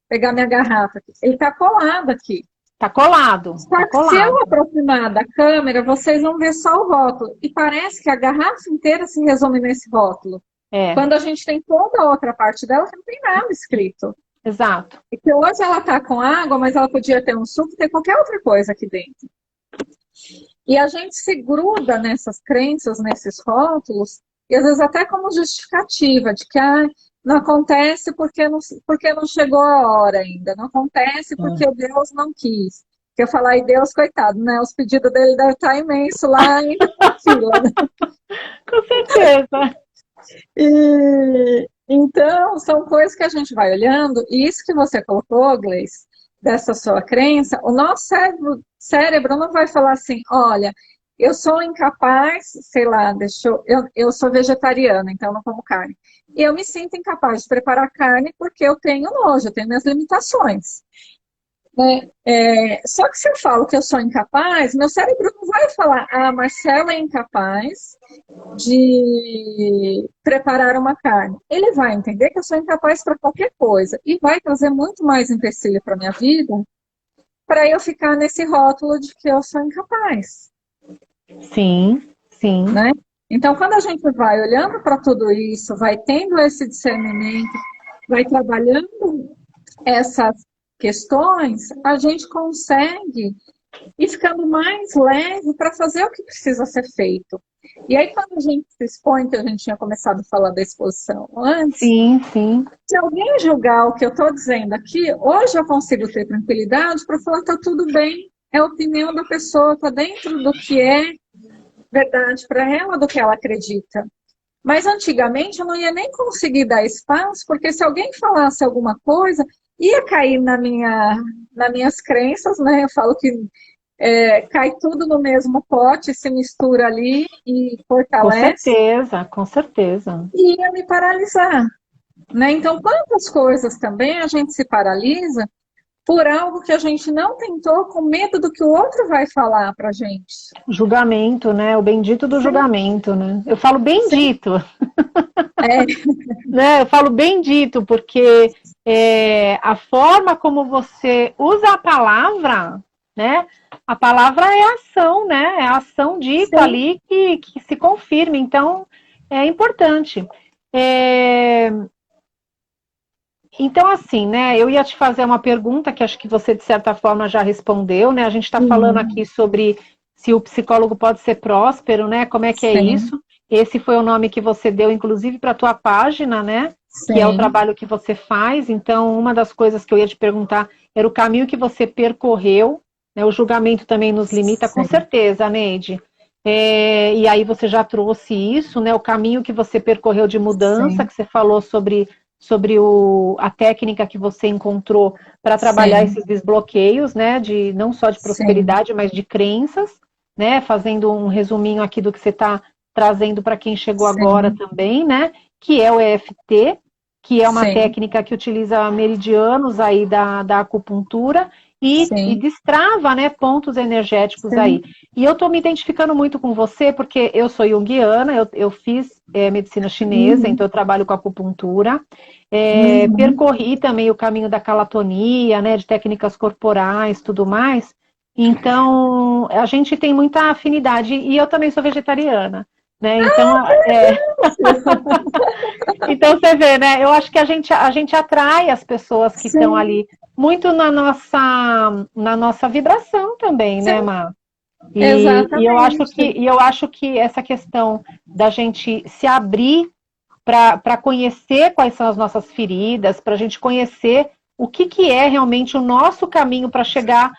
pegar minha garrafa aqui, ele está colado aqui. Tá colado, Só tá que se eu colado. aproximar da câmera, vocês vão ver só o rótulo. E parece que a garrafa inteira se resume nesse rótulo. É, Quando a gente tem toda a outra parte dela que não tem nada escrito. exato. E que hoje ela está com água, mas ela podia ter um suco, ter qualquer outra coisa aqui dentro. E a gente se gruda nessas crenças, nesses rótulos, e às vezes até como justificativa de que não acontece porque não chegou a hora ainda, não acontece porque Deus não quis. Que eu falar, e Deus, coitado, né? Os pedidos dele devem estar imenso lá ainda na fila, né? Com certeza. E então são coisas que a gente vai olhando, e isso que você colocou, Gleice, dessa sua crença, o nosso cérebro não vai falar assim, olha, eu sou incapaz, sei lá, eu sou vegetariana, então não como carne. E eu me sinto incapaz de preparar carne porque eu tenho nojo, eu tenho minhas limitações. Né? Só que se eu falo que eu sou incapaz, meu cérebro não vai falar, Marcela é incapaz de preparar uma carne. Ele vai entender que eu sou incapaz para qualquer coisa e vai trazer muito mais empecilho para minha vida para eu ficar nesse rótulo de que eu sou incapaz, Sim, sim. né? Então, quando a gente vai olhando para tudo isso, vai tendo esse discernimento, vai trabalhando essas questões, a gente consegue ir ficando mais leve para fazer o que precisa ser feito. E aí, quando a gente se expõe, que a gente tinha começado a falar da exposição antes, Sim, sim. se alguém julgar o que eu estou dizendo aqui, hoje eu consigo ter tranquilidade para falar que está tudo bem, é a opinião da pessoa, está dentro do que é, verdade para ela do que ela acredita. Mas antigamente eu não ia nem conseguir dar espaço, porque se alguém falasse alguma coisa, ia cair nas minhas crenças, né? Eu falo que cai tudo no mesmo pote, se mistura ali e fortalece, Com certeza. e ia me paralisar, né? Então, quantas coisas também a gente se paralisa por algo que a gente não tentou, com medo do que o outro vai falar pra gente. Julgamento, né? O bendito do Sim, julgamento, né? Eu falo sim, bendito, é, né? Eu falo bendito, porque a forma como você usa a palavra, né? A palavra é ação, né? É a ação dita sim. ali que se confirma. Então, é importante. É, Então, assim, né? Eu ia te fazer uma pergunta que acho que você, de certa forma, já respondeu, né? A gente está falando aqui Sim, sobre se o psicólogo pode ser próspero, né? Como é que é sim, isso? Esse foi o nome que você deu, inclusive, para a tua página, né? Que é o sim, trabalho que você faz. Então, uma das coisas que eu ia te perguntar era o caminho que você percorreu, né? O julgamento também nos limita, com sim, certeza, Neide. E aí você já trouxe isso, né? O caminho que você percorreu de mudança, sim, que você falou sobre a técnica que você encontrou para trabalhar sim, esses desbloqueios, né, de não só de sim, prosperidade, mas de crenças, né, fazendo um resuminho aqui do que você está trazendo para quem chegou agora sim, também, né, que é o EFT, que é uma sim, técnica que utiliza meridianos aí da acupuntura e sim, destrava, né, pontos energéticos aí. sim. E eu estou me identificando muito com você, porque eu sou junguiana, eu fiz medicina chinesa, então Uhum, eu trabalho com acupuntura, uhum. percorri também o caminho da calatonia, né, de técnicas corporais, tudo mais. Então, a gente tem muita afinidade, e eu também sou vegetariana, né, então, então você vê, né, eu acho que a gente atrai as pessoas que estão Sim, ali muito na nossa vibração também, né, sim, Má? exatamente. E eu acho que essa questão da gente se abrir para conhecer quais são as nossas feridas, para a gente conhecer o que é realmente o nosso caminho para chegar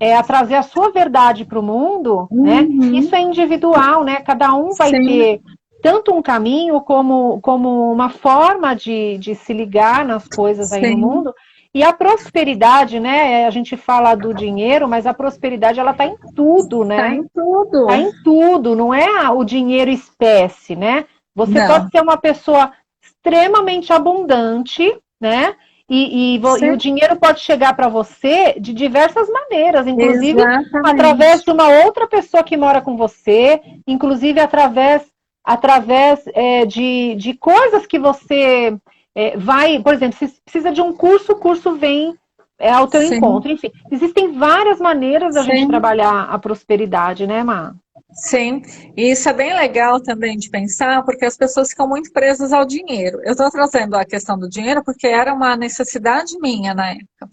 a trazer a sua verdade para o mundo, né? Isso Uhum, é individual, né? Cada um vai sim, ter tanto um caminho como uma forma de se ligar nas coisas aí no sim, mundo. E a prosperidade, né? A gente fala do dinheiro, mas a prosperidade ela está em tudo, tá né? em Está tudo. em tudo, não é o dinheiro espécie, né? Você pode Não, ser uma pessoa extremamente abundante, né? E o sim, dinheiro pode chegar para você de diversas maneiras, inclusive através exatamente. de uma outra pessoa que mora com você, inclusive através de coisas que você vai, por exemplo, se precisa de um curso, o curso vem ao teu Sim, encontro. Enfim, existem várias maneiras da gente sim. trabalhar a prosperidade, né, Má? Sim, e isso é bem legal também de pensar, porque as pessoas ficam muito presas ao dinheiro. Eu estou trazendo a questão do dinheiro porque era uma necessidade minha na época.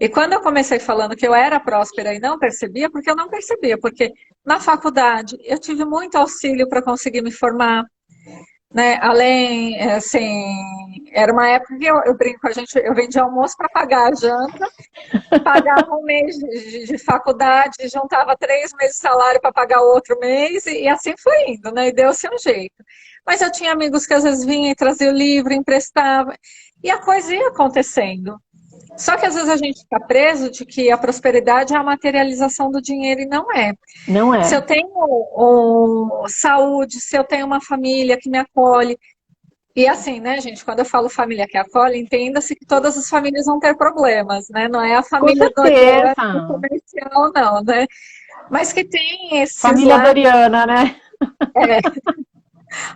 E quando eu comecei falando que eu era próspera e não percebia, porque eu não percebia, porque na faculdade eu tive muito auxílio para conseguir me formar, né? Além, assim, era uma época que eu brinco, a gente, eu vendia almoço para pagar a janta, pagava um mês de faculdade, juntava 3 meses de salário para pagar outro mês, e assim foi indo, né? E deu-se um jeito. Mas eu tinha amigos que às vezes vinham e traziam o livro, emprestava, e a coisa ia acontecendo. Só que às vezes a gente fica preso de que a prosperidade é a materialização do dinheiro e não é. Não Se é. eu tenho saúde, se eu tenho uma família que me acolhe, e assim, né, gente, quando eu falo família que acolhe, entenda-se que todas as famílias vão ter problemas, né? Não é a Com família Doriana certeza. comercial, não, né? Mas que tem esses Família lados. Doriana, né? É,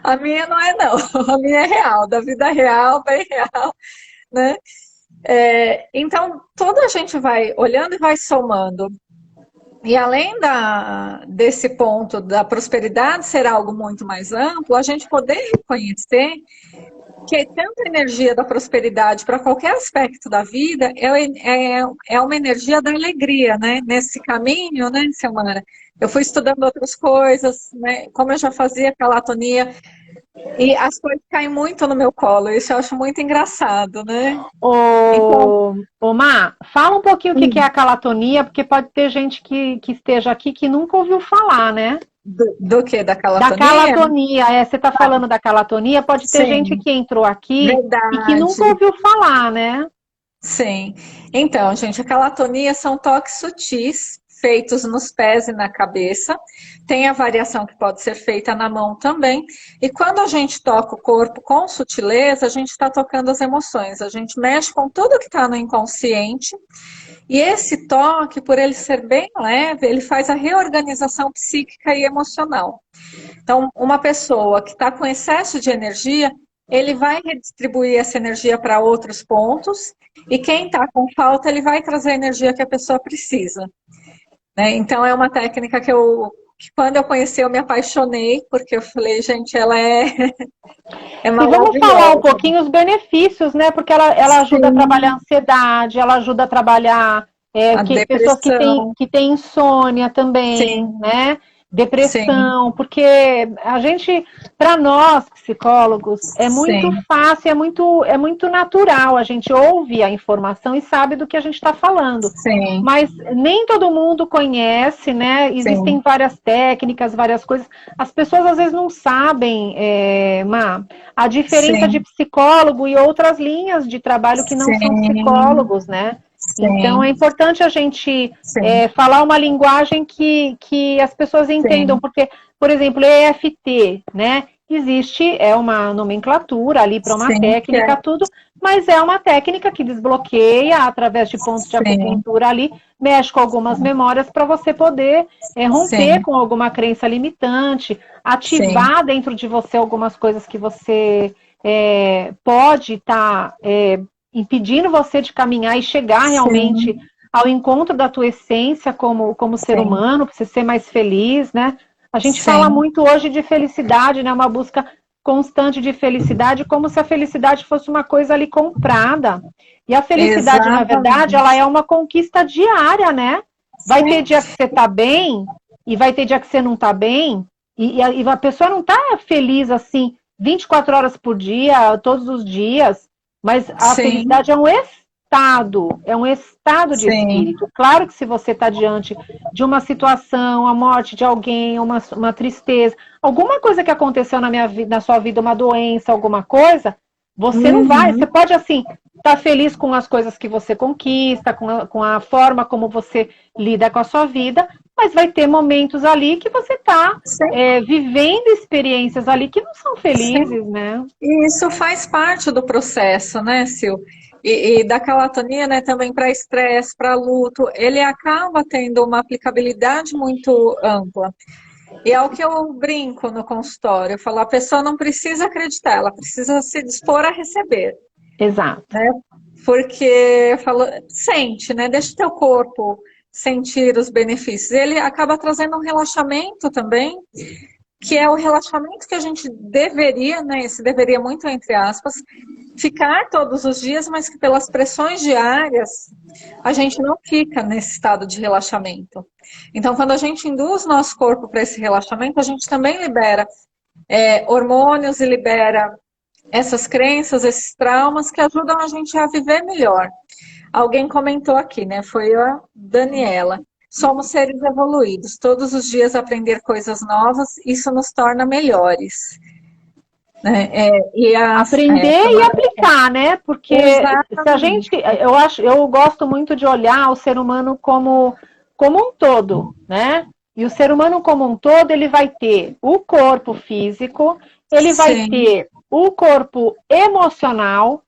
a minha não é, não. A minha é real, da vida real, bem real, né? Então, toda a gente vai olhando e vai somando. E além desse ponto da prosperidade ser algo muito mais amplo, a gente poder reconhecer que tanta energia da prosperidade para qualquer aspecto da vida é uma energia da alegria, né? Nesse caminho, né, Silmara? Eu fui estudando outras coisas, né? Como eu já fazia calatonia, e as coisas caem muito no meu colo, isso eu acho muito engraçado, né? Então, Ô, Má, fala um pouquinho o que é a calatonia, porque pode ter gente que esteja aqui que nunca ouviu falar, né? Do que? Da Da calatonia? calatonia, você está falando da calatonia, pode ter gente Sim, que entrou aqui e que nunca verdade. ouviu falar, né? Sim. Então, gente, a calatonia são toques sutis feitos nos pés e na cabeça. Tem a variação que pode ser feita na mão também. E quando a gente toca o corpo com sutileza, a gente está tocando as emoções. A gente mexe com tudo que está no inconsciente. E esse toque, por ele ser bem leve, ele faz a reorganização psíquica e emocional. Então, uma pessoa que está com excesso de energia, ele vai redistribuir essa energia para outros pontos, e quem está com falta, ele vai trazer a energia que a pessoa precisa. Né? Então, é uma técnica que quando eu conheci, eu me apaixonei, porque eu falei, gente, ela é E vamos falar um maravilhosa. pouquinho os benefícios, né? Porque ela ajuda a trabalhar a Sim, ansiedade, ela ajuda a trabalhar a pessoas depressão, que têm insônia também, sim, né? sim, Depressão, porque a gente, para nós psicólogos, é muito sim, fácil, é muito natural. A gente ouve a informação e sabe do que a gente está falando. sim, Mas nem todo mundo conhece, né? Existem sim, várias técnicas, várias coisas. As pessoas às vezes não sabem, a diferença de sim, psicólogo e outras linhas de trabalho que não são sim, psicólogos, né? Então é sim, importante a gente sim, falar uma linguagem que as pessoas entendam, sim, porque, por exemplo, EFT, né? Existe, é uma nomenclatura ali para uma sim, que é, técnica, tudo, mas é uma técnica que desbloqueia através de pontos de sim, acupuntura ali, mexe com algumas memórias para você poder romper sim, com alguma crença limitante, sim, ativar dentro de você algumas coisas que você pode estar impedindo você de caminhar e chegar realmente sim, ao encontro da tua essência como ser sim, humano, para você ser mais feliz, né? A gente fala sim, muito hoje de felicidade, né? Uma busca constante de felicidade, como se a felicidade fosse uma coisa ali comprada. E a felicidade, na verdade, ela exatamente. é uma conquista diária, né? Vai ter Sim, dia que você tá bem e vai ter dia que você não tá bem, e a pessoa não tá feliz assim 24 horas por dia, todos os dias, mas a sim, felicidade é um estado de sim, espírito. Claro que se você está diante de uma situação, a morte de alguém, uma tristeza, alguma coisa que aconteceu na sua vida, uma doença, alguma coisa, você não vai, você uhum, pode assim, estar feliz com as coisas que você conquista, com a forma como você lida com a sua vida, mas vai ter momentos ali que você está sim, vivendo experiências ali que não são sim. felizes, né? E isso faz parte do processo, né, Sil? E da calatonia, né, também para estresse, para luto, ele acaba tendo uma aplicabilidade muito ampla. E é o que eu brinco no consultório, eu falo, a pessoa não precisa acreditar, ela precisa se dispor a receber, Exato. né? Porque eu falo, sente, né? Deixa o teu corpo sentir os benefícios. Ele acaba trazendo um relaxamento também, que é o relaxamento que a gente deveria, né? Esse deveria muito entre aspas, ficar todos os dias, mas que pelas pressões diárias a gente não fica nesse estado de relaxamento. Então, quando a gente induz nosso corpo para esse relaxamento, a gente também libera hormônios e libera essas crenças, esses traumas que ajudam a gente a viver melhor. Alguém comentou aqui, né? Foi a Daniela. Somos seres evoluídos. Todos os dias aprender coisas novas, isso nos torna melhores. Né? Aprender e aplicar, né? Porque se a gente, Exatamente. eu gosto muito de olhar o ser humano como um todo, né? E o ser humano como um todo, ele vai ter o corpo físico, ele vai Sim, ter o corpo emocional,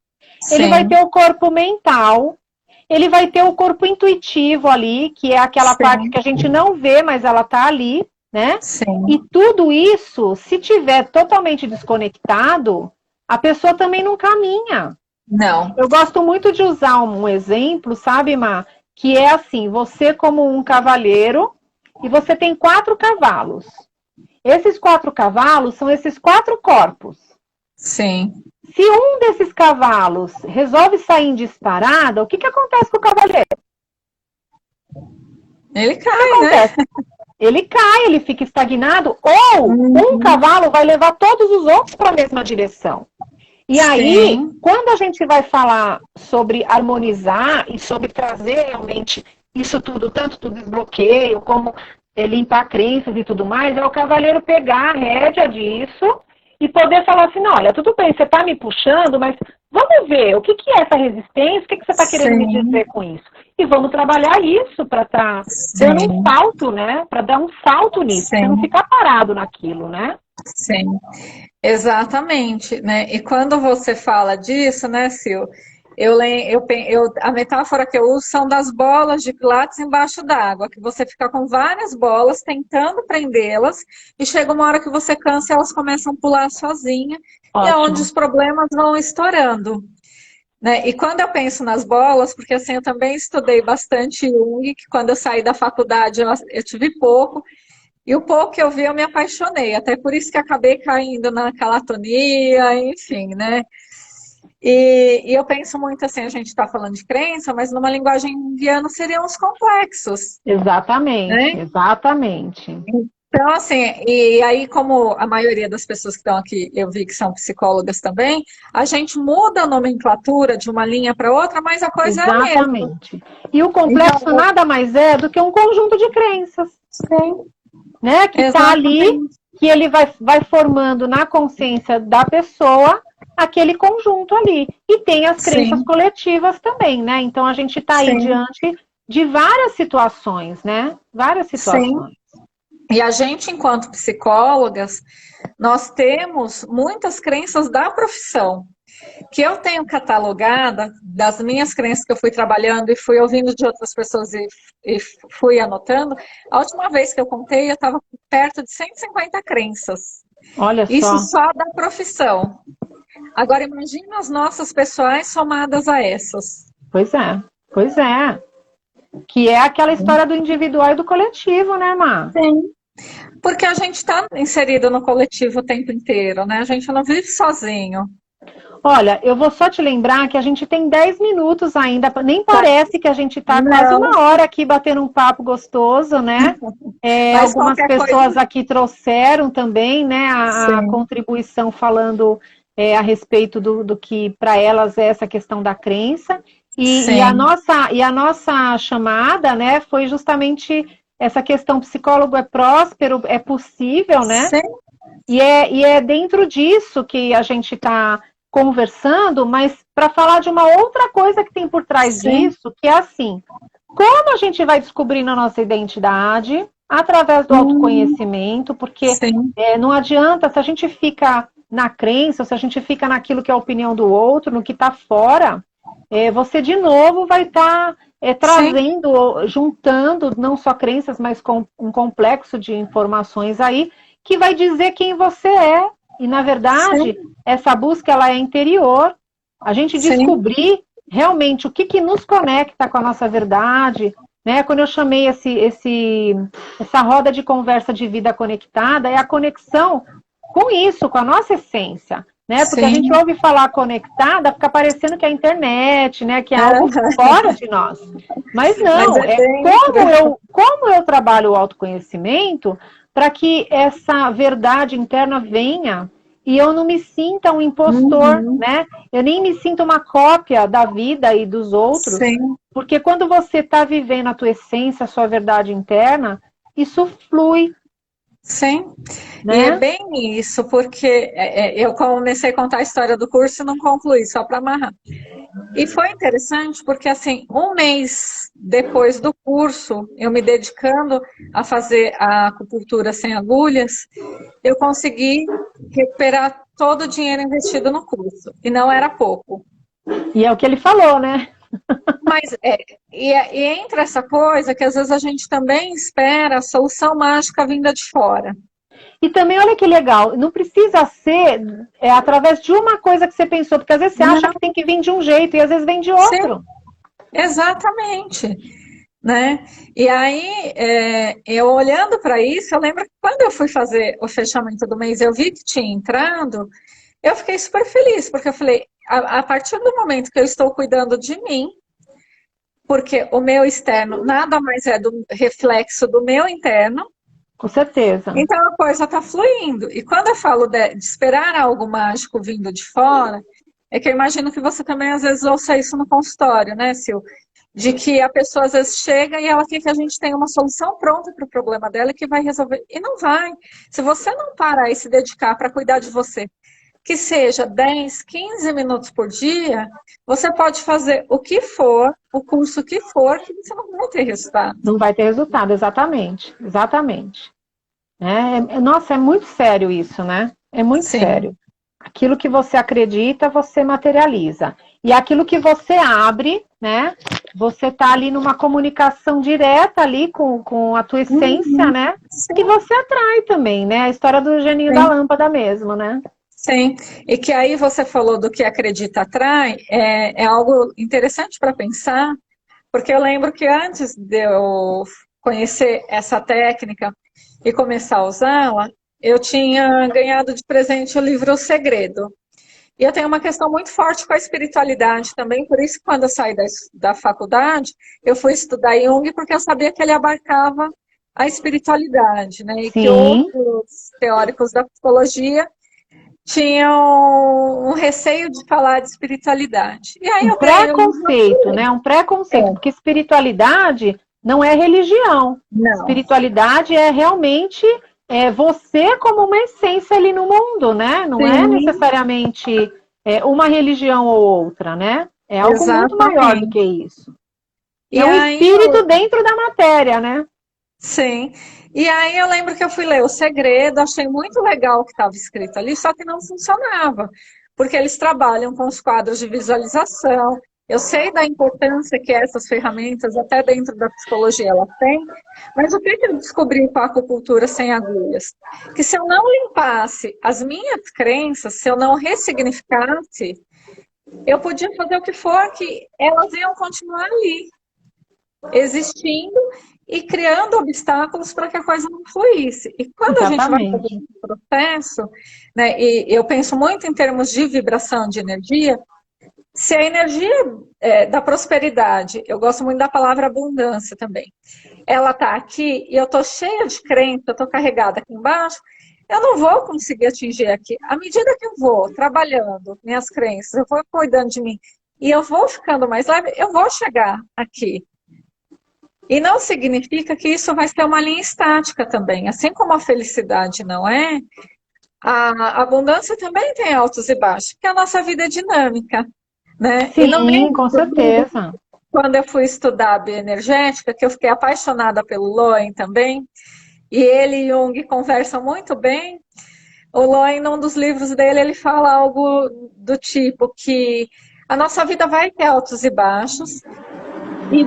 ele vai sim, ter o corpo mental, ele vai ter o corpo intuitivo ali, que é aquela parte que sim, a gente não vê, mas ela tá ali, né? E sim. tudo isso, se tiver totalmente desconectado, a pessoa também não caminha. Não. Eu gosto muito de usar um exemplo, sabe, Má? Que é assim: você, como um cavaleiro, e você tem 4 cavalos. Esses 4 cavalos são esses 4 corpos. Sim. Se um desses cavalos resolve sair em disparada, o que acontece com o cavaleiro? Ele O que cai, né? acontece? Ele cai, ele fica estagnado, ou um Uhum. cavalo vai levar todos os outros para a mesma direção. E aí, Sim, quando a gente vai falar sobre harmonizar e sobre trazer realmente isso tudo, tanto do desbloqueio, como limpar crenças e tudo mais, é o cavaleiro pegar a rédea disso e poder falar assim, não, olha, tudo bem, você está me puxando, mas vamos ver, o que é essa resistência, o que você está querendo me Sim, dizer com isso? E vamos trabalhar isso para estar dando um sim, salto, né? Para dar um salto nisso, você não sim, ficar parado naquilo, né? sim. Exatamente, né? E quando você fala disso, né, Sil, a metáfora que eu uso são das bolas de pilates embaixo d'água, que você fica com várias bolas tentando prendê-las e chega uma hora que você cansa e elas começam a pular sozinha e é onde Ótimo. os problemas vão estourando, né? E quando eu penso nas bolas, porque assim eu também estudei bastante Jung, que quando eu saí da faculdade eu tive pouco, e o pouco que eu vi, eu me apaixonei. Até por isso que acabei caindo na calatonia, enfim, né? E eu penso muito assim, a gente está falando de crença, mas numa linguagem junguiana seriam os complexos, Exatamente, né? exatamente. Então, assim, e aí, como a maioria das pessoas que estão aqui, eu vi que são psicólogas também, a gente muda a nomenclatura de uma linha para outra, mas a coisa é a mesma. Exatamente. E o Então, complexo nada mais é do que um conjunto de crenças, sim, né? Que está ali, exatamente. que ele vai formando na consciência da pessoa aquele conjunto ali. E tem as crenças Sim, coletivas também, né? Então a gente está aí sim, diante de várias situações, né? Várias sim. situações. E a gente, enquanto psicólogas, nós temos muitas crenças da profissão, que eu tenho catalogada das minhas crenças que eu fui trabalhando e fui ouvindo de outras pessoas e fui anotando. A última vez que eu contei, eu estava perto de 150 crenças. Olha Isso só. só da profissão. Agora, imagine as nossas pessoais somadas a essas. Pois é, pois é. Que é aquela história do individual e do coletivo, né, Má? Sim. Porque a gente está inserido no coletivo o tempo inteiro, né? A gente não vive sozinho. Olha, eu vou só te lembrar que a gente tem 10 minutos ainda, nem Tá? parece que a gente está quase Não, uma hora aqui batendo um papo gostoso, né? mas Algumas qualquer coisa, pessoas aqui trouxeram também, né, a sim, contribuição falando a respeito do que para elas é essa questão da crença. sim, E a nossa chamada, né, foi justamente essa questão psicólogo é próspero, é possível, né? sim, E é dentro disso que a gente está conversando, mas para falar de uma outra coisa que tem por trás sim, disso, que é assim, como a gente vai descobrindo a nossa identidade através do hum, autoconhecimento, porque sim, não adianta se a gente fica na crença, se a gente fica naquilo que é a opinião do outro, no que está fora, você de novo vai estar sim, trazendo, juntando não só crenças, mas com um complexo de informações aí que vai dizer quem você é. E na verdade, sim, essa busca ela é interior. A gente sim, descobrir realmente o que nos conecta com a nossa verdade, né? Quando eu chamei essa roda de conversa de vida conectada, é a conexão com isso, com a nossa essência, né? Porque a gente sim. ouve falar conectada, fica parecendo que é a internet, né? Que é algo Aham. fora de nós. Mas Mas não, é é dentro. como eu trabalho o autoconhecimento para que essa verdade interna venha e eu não me sinta um impostor, Uhum. né? Eu nem me sinta uma cópia da vida e dos outros, Sim, porque quando você está vivendo a tua essência, a sua verdade interna, isso flui, sim. E é né? bem isso, porque eu comecei a contar a história do curso e não concluí, só para amarrar. E foi interessante porque, assim, um mês depois do curso, eu me dedicando a fazer a acupuntura sem agulhas, eu consegui recuperar todo o dinheiro investido no curso. E não era pouco. E é o que ele falou, né? Mas e entra essa coisa que às vezes a gente também espera a solução mágica vinda de fora. E também, olha que legal, não precisa ser através de uma coisa que você pensou, porque às vezes você acha Não, que tem que vir de um jeito e às vezes vem de sim, outro. exatamente. Né? E aí, eu olhando para isso, eu lembro que quando eu fui fazer o fechamento do mês, eu vi que tinha entrado, eu fiquei super feliz, porque eu falei, a partir do momento que eu estou cuidando de mim, porque o meu externo nada mais é do reflexo do meu interno, Com certeza. então a coisa está fluindo. E quando eu falo de esperar algo mágico vindo de fora, é que eu imagino que você também às vezes ouça isso no consultório, né, Sil? de que a pessoa às vezes chega e ela quer que a gente tenha uma solução pronta para o problema dela e que vai resolver. E não vai. Se você não parar e se dedicar para cuidar de você, que seja 10, 15 minutos por dia, você pode fazer o que for, o curso que for, que você não vai ter resultado. Não vai ter resultado, exatamente. Exatamente. Nossa, é muito sério isso, né? É muito Sim. sério. Aquilo que você acredita, você materializa. E aquilo que você abre, né? Você está ali numa comunicação direta ali com a tua essência, né? Sim. Que você atrai também, né? A história do geninho da lâmpada mesmo, né? Sim, e que aí você falou do que acredita atrai, é algo interessante para pensar, porque eu lembro que antes de eu conhecer essa técnica e começar a usá-la, eu tinha ganhado de presente o livro O Segredo. E eu tenho uma questão muito forte com a espiritualidade também, por isso que quando eu saí da faculdade, eu fui estudar Jung, porque eu sabia que ele abarcava a espiritualidade, né? E que Sim. outros teóricos da psicologia tinham um receio de falar de espiritualidade. E aí Um eu ganhei o preconceito, livro. né? Um preconceito, porque espiritualidade não é religião. Não. Espiritualidade é realmente você como uma essência ali no mundo, né? Não é Sim, necessariamente uma religião ou outra, né? É algo muito maior do exatamente. que isso. E É um aí, espírito dentro da matéria, né? sim. E aí eu lembro que eu fui ler O Segredo, achei muito legal o que estava escrito ali, só que não funcionava, porque eles trabalham com os quadros de visualização. Eu sei da importância que essas ferramentas, até dentro da psicologia, ela tem, mas o que eu descobri com a acupuntura sem agulhas? Que se eu não limpasse as minhas crenças, se eu não ressignificasse, eu podia fazer o que for, que elas iam continuar ali, existindo e criando obstáculos para que a coisa não fluísse. E quando a gente vai fazer Exatamente. esse processo, né, e eu penso muito em termos de vibração de energia, se a energia da prosperidade, eu gosto muito da palavra abundância também, ela está aqui e eu estou cheia de crença, eu estou carregada aqui embaixo, eu não vou conseguir atingir aqui. À medida que eu vou trabalhando minhas crenças, eu vou cuidando de mim e eu vou ficando mais leve, eu vou chegar aqui. E não significa que isso vai ser uma linha estática também. Assim como a felicidade não é, a abundância também tem altos e baixos, porque a nossa vida é dinâmica, né? E no meio Sim, com disso tudo, certeza. quando eu fui estudar a bioenergética, que eu fiquei apaixonada pelo Loen também, e ele e Jung conversam muito bem, o Loen, num dos livros dele, ele fala algo do tipo que a nossa vida vai ter altos e baixos, e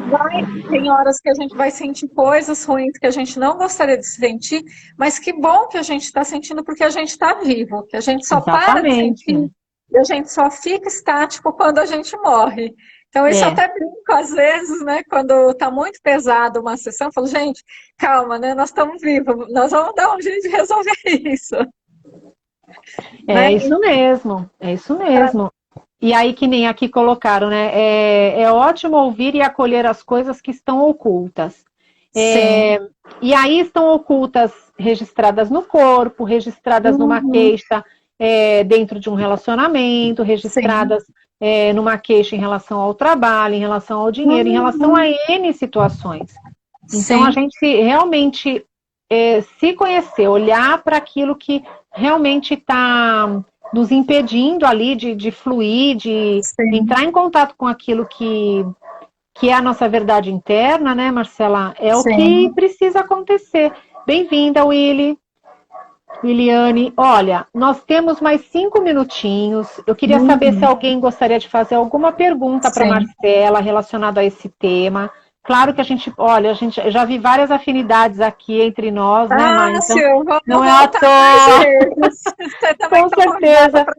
tem horas que a gente vai sentir coisas ruins que a gente não gostaria de sentir, mas que bom que a gente está sentindo porque a gente está vivo, que a gente só para de sentir Exatamente. e a gente só fica estático quando a gente morre. Então, isso eu É. até brinco às vezes, né? Quando está muito pesado uma sessão, eu falo, gente, calma, né? Nós estamos vivos, nós vamos dar um jeito de resolver isso. É Né? isso mesmo, é isso mesmo. E aí, que nem aqui colocaram, né? É ótimo ouvir e acolher as coisas que estão ocultas. Sim. E aí estão ocultas, registradas no corpo, registradas numa Uhum. queixa dentro de um relacionamento, Sim. registradas numa queixa em relação ao trabalho, em relação ao dinheiro, em relação a Uhum. N situações. Então, a Sim. gente realmente se conhecer, olhar para aquilo que realmente está nos impedindo ali de fluir, de Sim. entrar em contato com aquilo que é a nossa verdade interna, né, Marcela? É o que Sim. precisa acontecer. Bem-vinda, Williane. Olha, nós temos mais 5 minutinhos. Eu queria saber se Uhum. alguém gostaria de fazer alguma pergunta para Sim. Marcela relacionada a esse tema. Claro que a gente já vi várias afinidades aqui entre nós, né, Mar? Ah, Então, Sil, não vamos é à voltar mais toa. vezes. Você também Com está convidada certeza. para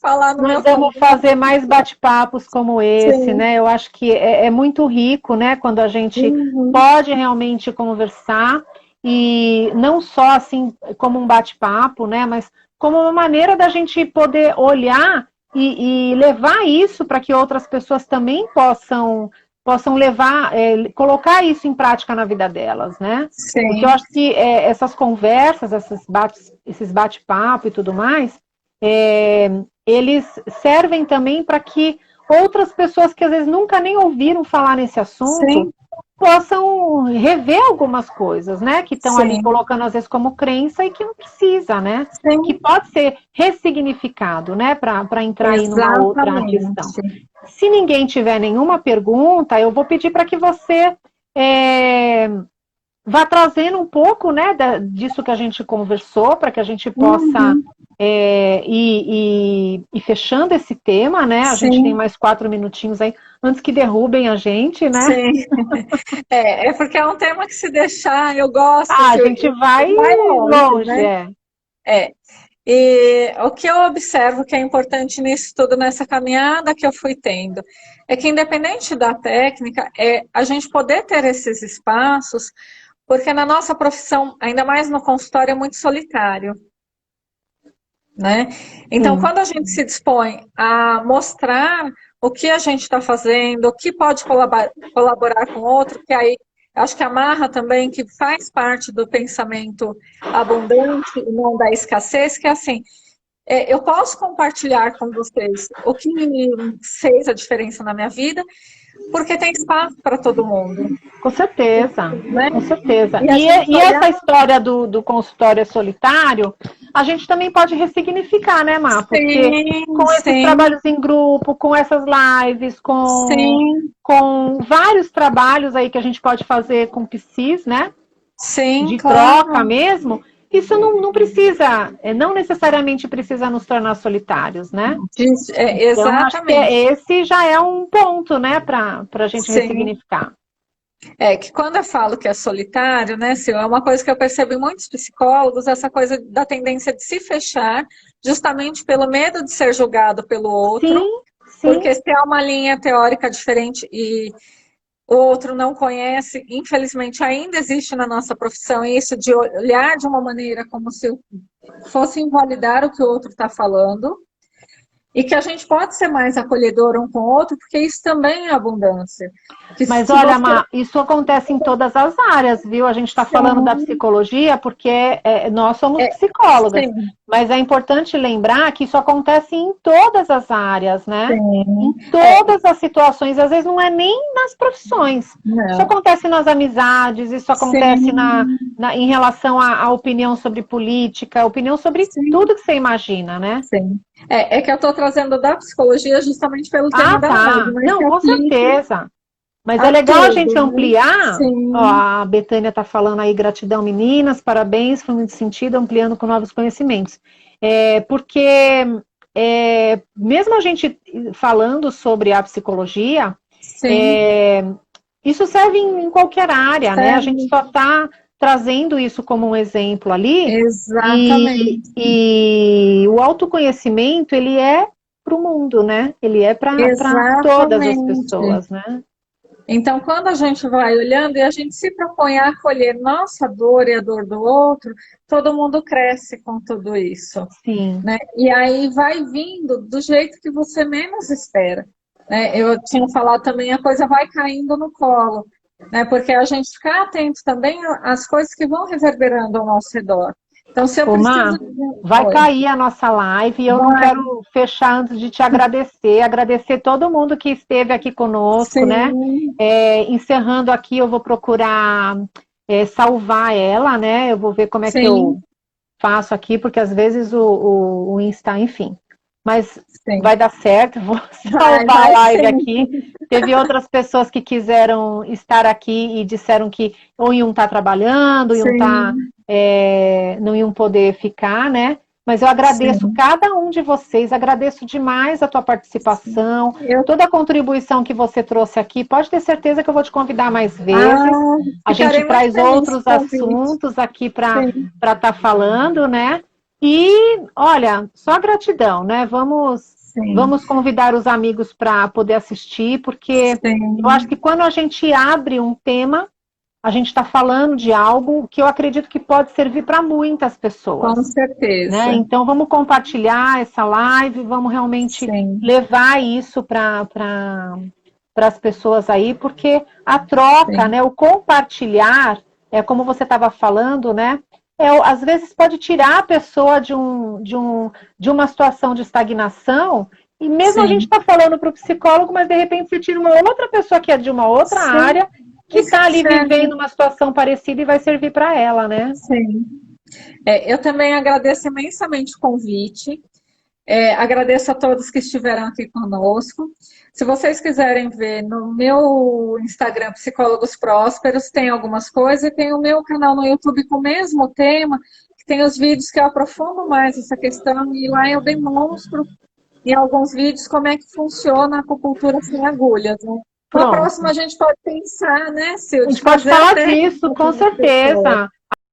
falar no Nós meu vamos congresso. fazer mais bate-papos como esse, Sim. né? Eu acho que é muito rico, né? Quando a gente Uhum. pode realmente conversar e não só assim como um bate-papo, né? Mas como uma maneira da gente poder olhar e levar isso para que outras pessoas também possam levar, colocar isso em prática na vida delas, né? Porque eu Sim. acho que essas conversas, esses bate-papo e tudo mais, eles servem também para que outras pessoas que às vezes nunca nem ouviram falar nesse assunto, Sim, possam rever algumas coisas, né? Que estão ali sim, colocando às vezes como crença e que não precisa, né? Que sim, pode ser ressignificado, né? Para entrar aí numa outra questão. exatamente. Se ninguém tiver nenhuma pergunta, eu vou pedir para que você vá trazendo um pouco, né, disso que a gente conversou, para que a gente possa Uhum, ir fechando esse tema, né? A gente tem sim, mais 4 minutinhos aí, antes que derrubem a gente, né? sim. É porque é um tema que se deixar, eu gosto, Ah, a que gente vai vai longe, longe, né? é. É. E o que eu observo que é importante nisso tudo, nessa caminhada que eu fui tendo, é que independente da técnica, é a gente poder ter esses espaços, porque na nossa profissão, ainda mais no consultório, é muito solitário, né? Então, Sim. quando a gente se dispõe a mostrar o que a gente está fazendo, o que pode colaborar com o outro, que aí acho que amarra também, que faz parte do pensamento abundante e não da escassez, que é assim, eu posso compartilhar com vocês o que fez a diferença na minha vida, porque tem espaço para todo mundo, Com certeza, né? com certeza. E a gente E olhar, essa história do consultório solitário, a gente também pode ressignificar, né, Má? Porque sim, com esses sim, trabalhos em grupo, com essas lives, sim, com vários trabalhos aí que a gente pode fazer com psis, né? sim, De troca claro. mesmo, isso não precisa, não necessariamente precisa nos tornar solitários, né? Então, acho que Exatamente. esse já é um ponto, né, para a gente Sim. ressignificar. É que quando eu falo que é solitário, né, Sil, é uma coisa que eu percebo em muitos psicólogos, essa coisa da tendência de se fechar, justamente pelo medo de ser julgado pelo outro, Sim, sim. porque se há uma linha teórica diferente e o outro não conhece, infelizmente ainda existe na nossa profissão isso de olhar de uma maneira como se fosse invalidar o que o outro está falando, e que a gente pode ser mais acolhedor um com o outro, porque isso também é abundância. Que Mas se olha, você. Má, isso acontece em todas as áreas, viu? A gente está falando da Sim, psicologia porque nós somos psicólogas, sim, mas é importante lembrar que isso acontece em todas as áreas, né? Em sim. todas as situações, às vezes não é nem nas profissões. Isso Não. acontece nas amizades, isso acontece Sim, em relação à opinião sobre política, opinião sobre sim, tudo que você imagina, né? sim. É que eu estou trazendo da psicologia justamente pelo tema Ah, da live, tá. mas Não, se com aplique certeza. Mas é a legal a gente tudo, né? ampliar. Ó, Sim, a Betânia está falando aí, gratidão, meninas, parabéns, foi muito sentido, ampliando com novos conhecimentos. Porque, mesmo a gente falando sobre a psicologia, sim, é, isso serve em qualquer área, né? A gente serve. só está trazendo isso como um exemplo ali, Exatamente, e o autoconhecimento, ele é para o mundo, né? Ele é para todas as exatamente. pessoas, né? Então, quando a gente vai olhando e a gente se propõe a acolher nossa dor e a dor do outro, todo mundo cresce com tudo isso, Sim. né? E aí vai vindo do jeito que você menos espera, né? Eu tinha falado também, a coisa vai caindo no colo, né? Porque a gente ficar atento também às coisas que vão reverberando ao nosso redor. Então, se eu Ô, preciso Má, de... vai Oi, cair a nossa live e eu não vai, quero fechar antes de te agradecer. Agradecer todo mundo que esteve aqui conosco, né? sim, Encerrando aqui, eu vou procurar salvar ela, né? Eu vou ver como é que eu sim, faço aqui, porque às vezes o Insta, enfim. Mas sim, vai dar certo, vou salvar a vai live sim. aqui. Teve outras pessoas que quiseram estar aqui e disseram que ou iam estar trabalhando, Sim, não iam poder ficar, né? Mas eu agradeço sim. cada um de vocês, agradeço demais a tua participação, Eu, toda a contribuição que você trouxe aqui. Pode ter certeza que eu vou te convidar mais vezes. ah, A gente ficarei muito traz feliz com outros o convite. assuntos aqui para Sim, estar falando, né? E, olha, só gratidão, né? sim, Vamos convidar os amigos para poder assistir, porque eu acho que sim, quando a gente abre um tema, a gente está falando de algo que eu acredito que pode servir para muitas com pessoas, né? certeza. Então, vamos compartilhar essa live, vamos realmente Sim, levar isso para as pessoas aí, porque a troca, sim, né, o compartilhar, como você estava falando, né, às vezes pode tirar a pessoa de uma situação de estagnação E mesmo a gente sim, está falando para o psicólogo, mas de repente você tira uma outra pessoa que é de uma outra sim. área, que Isso está que ali serve. vivendo uma situação parecida e vai servir para ela, né? Sim. Eu também agradeço imensamente o convite. Agradeço a todos que estiveram aqui conosco. Se vocês quiserem ver no meu Instagram, Psicólogos Prósperos, tem algumas coisas, e tem o meu canal no YouTube com o mesmo tema, que tem os vídeos que eu aprofundo mais essa questão, e lá eu demonstro em alguns vídeos como é que funciona a acupuntura sem agulhas, né? Então, a próxima Pronto. a gente pode pensar, né, Sil, A de gente pode fazer a falar técnica disso, com com as pessoas. certeza.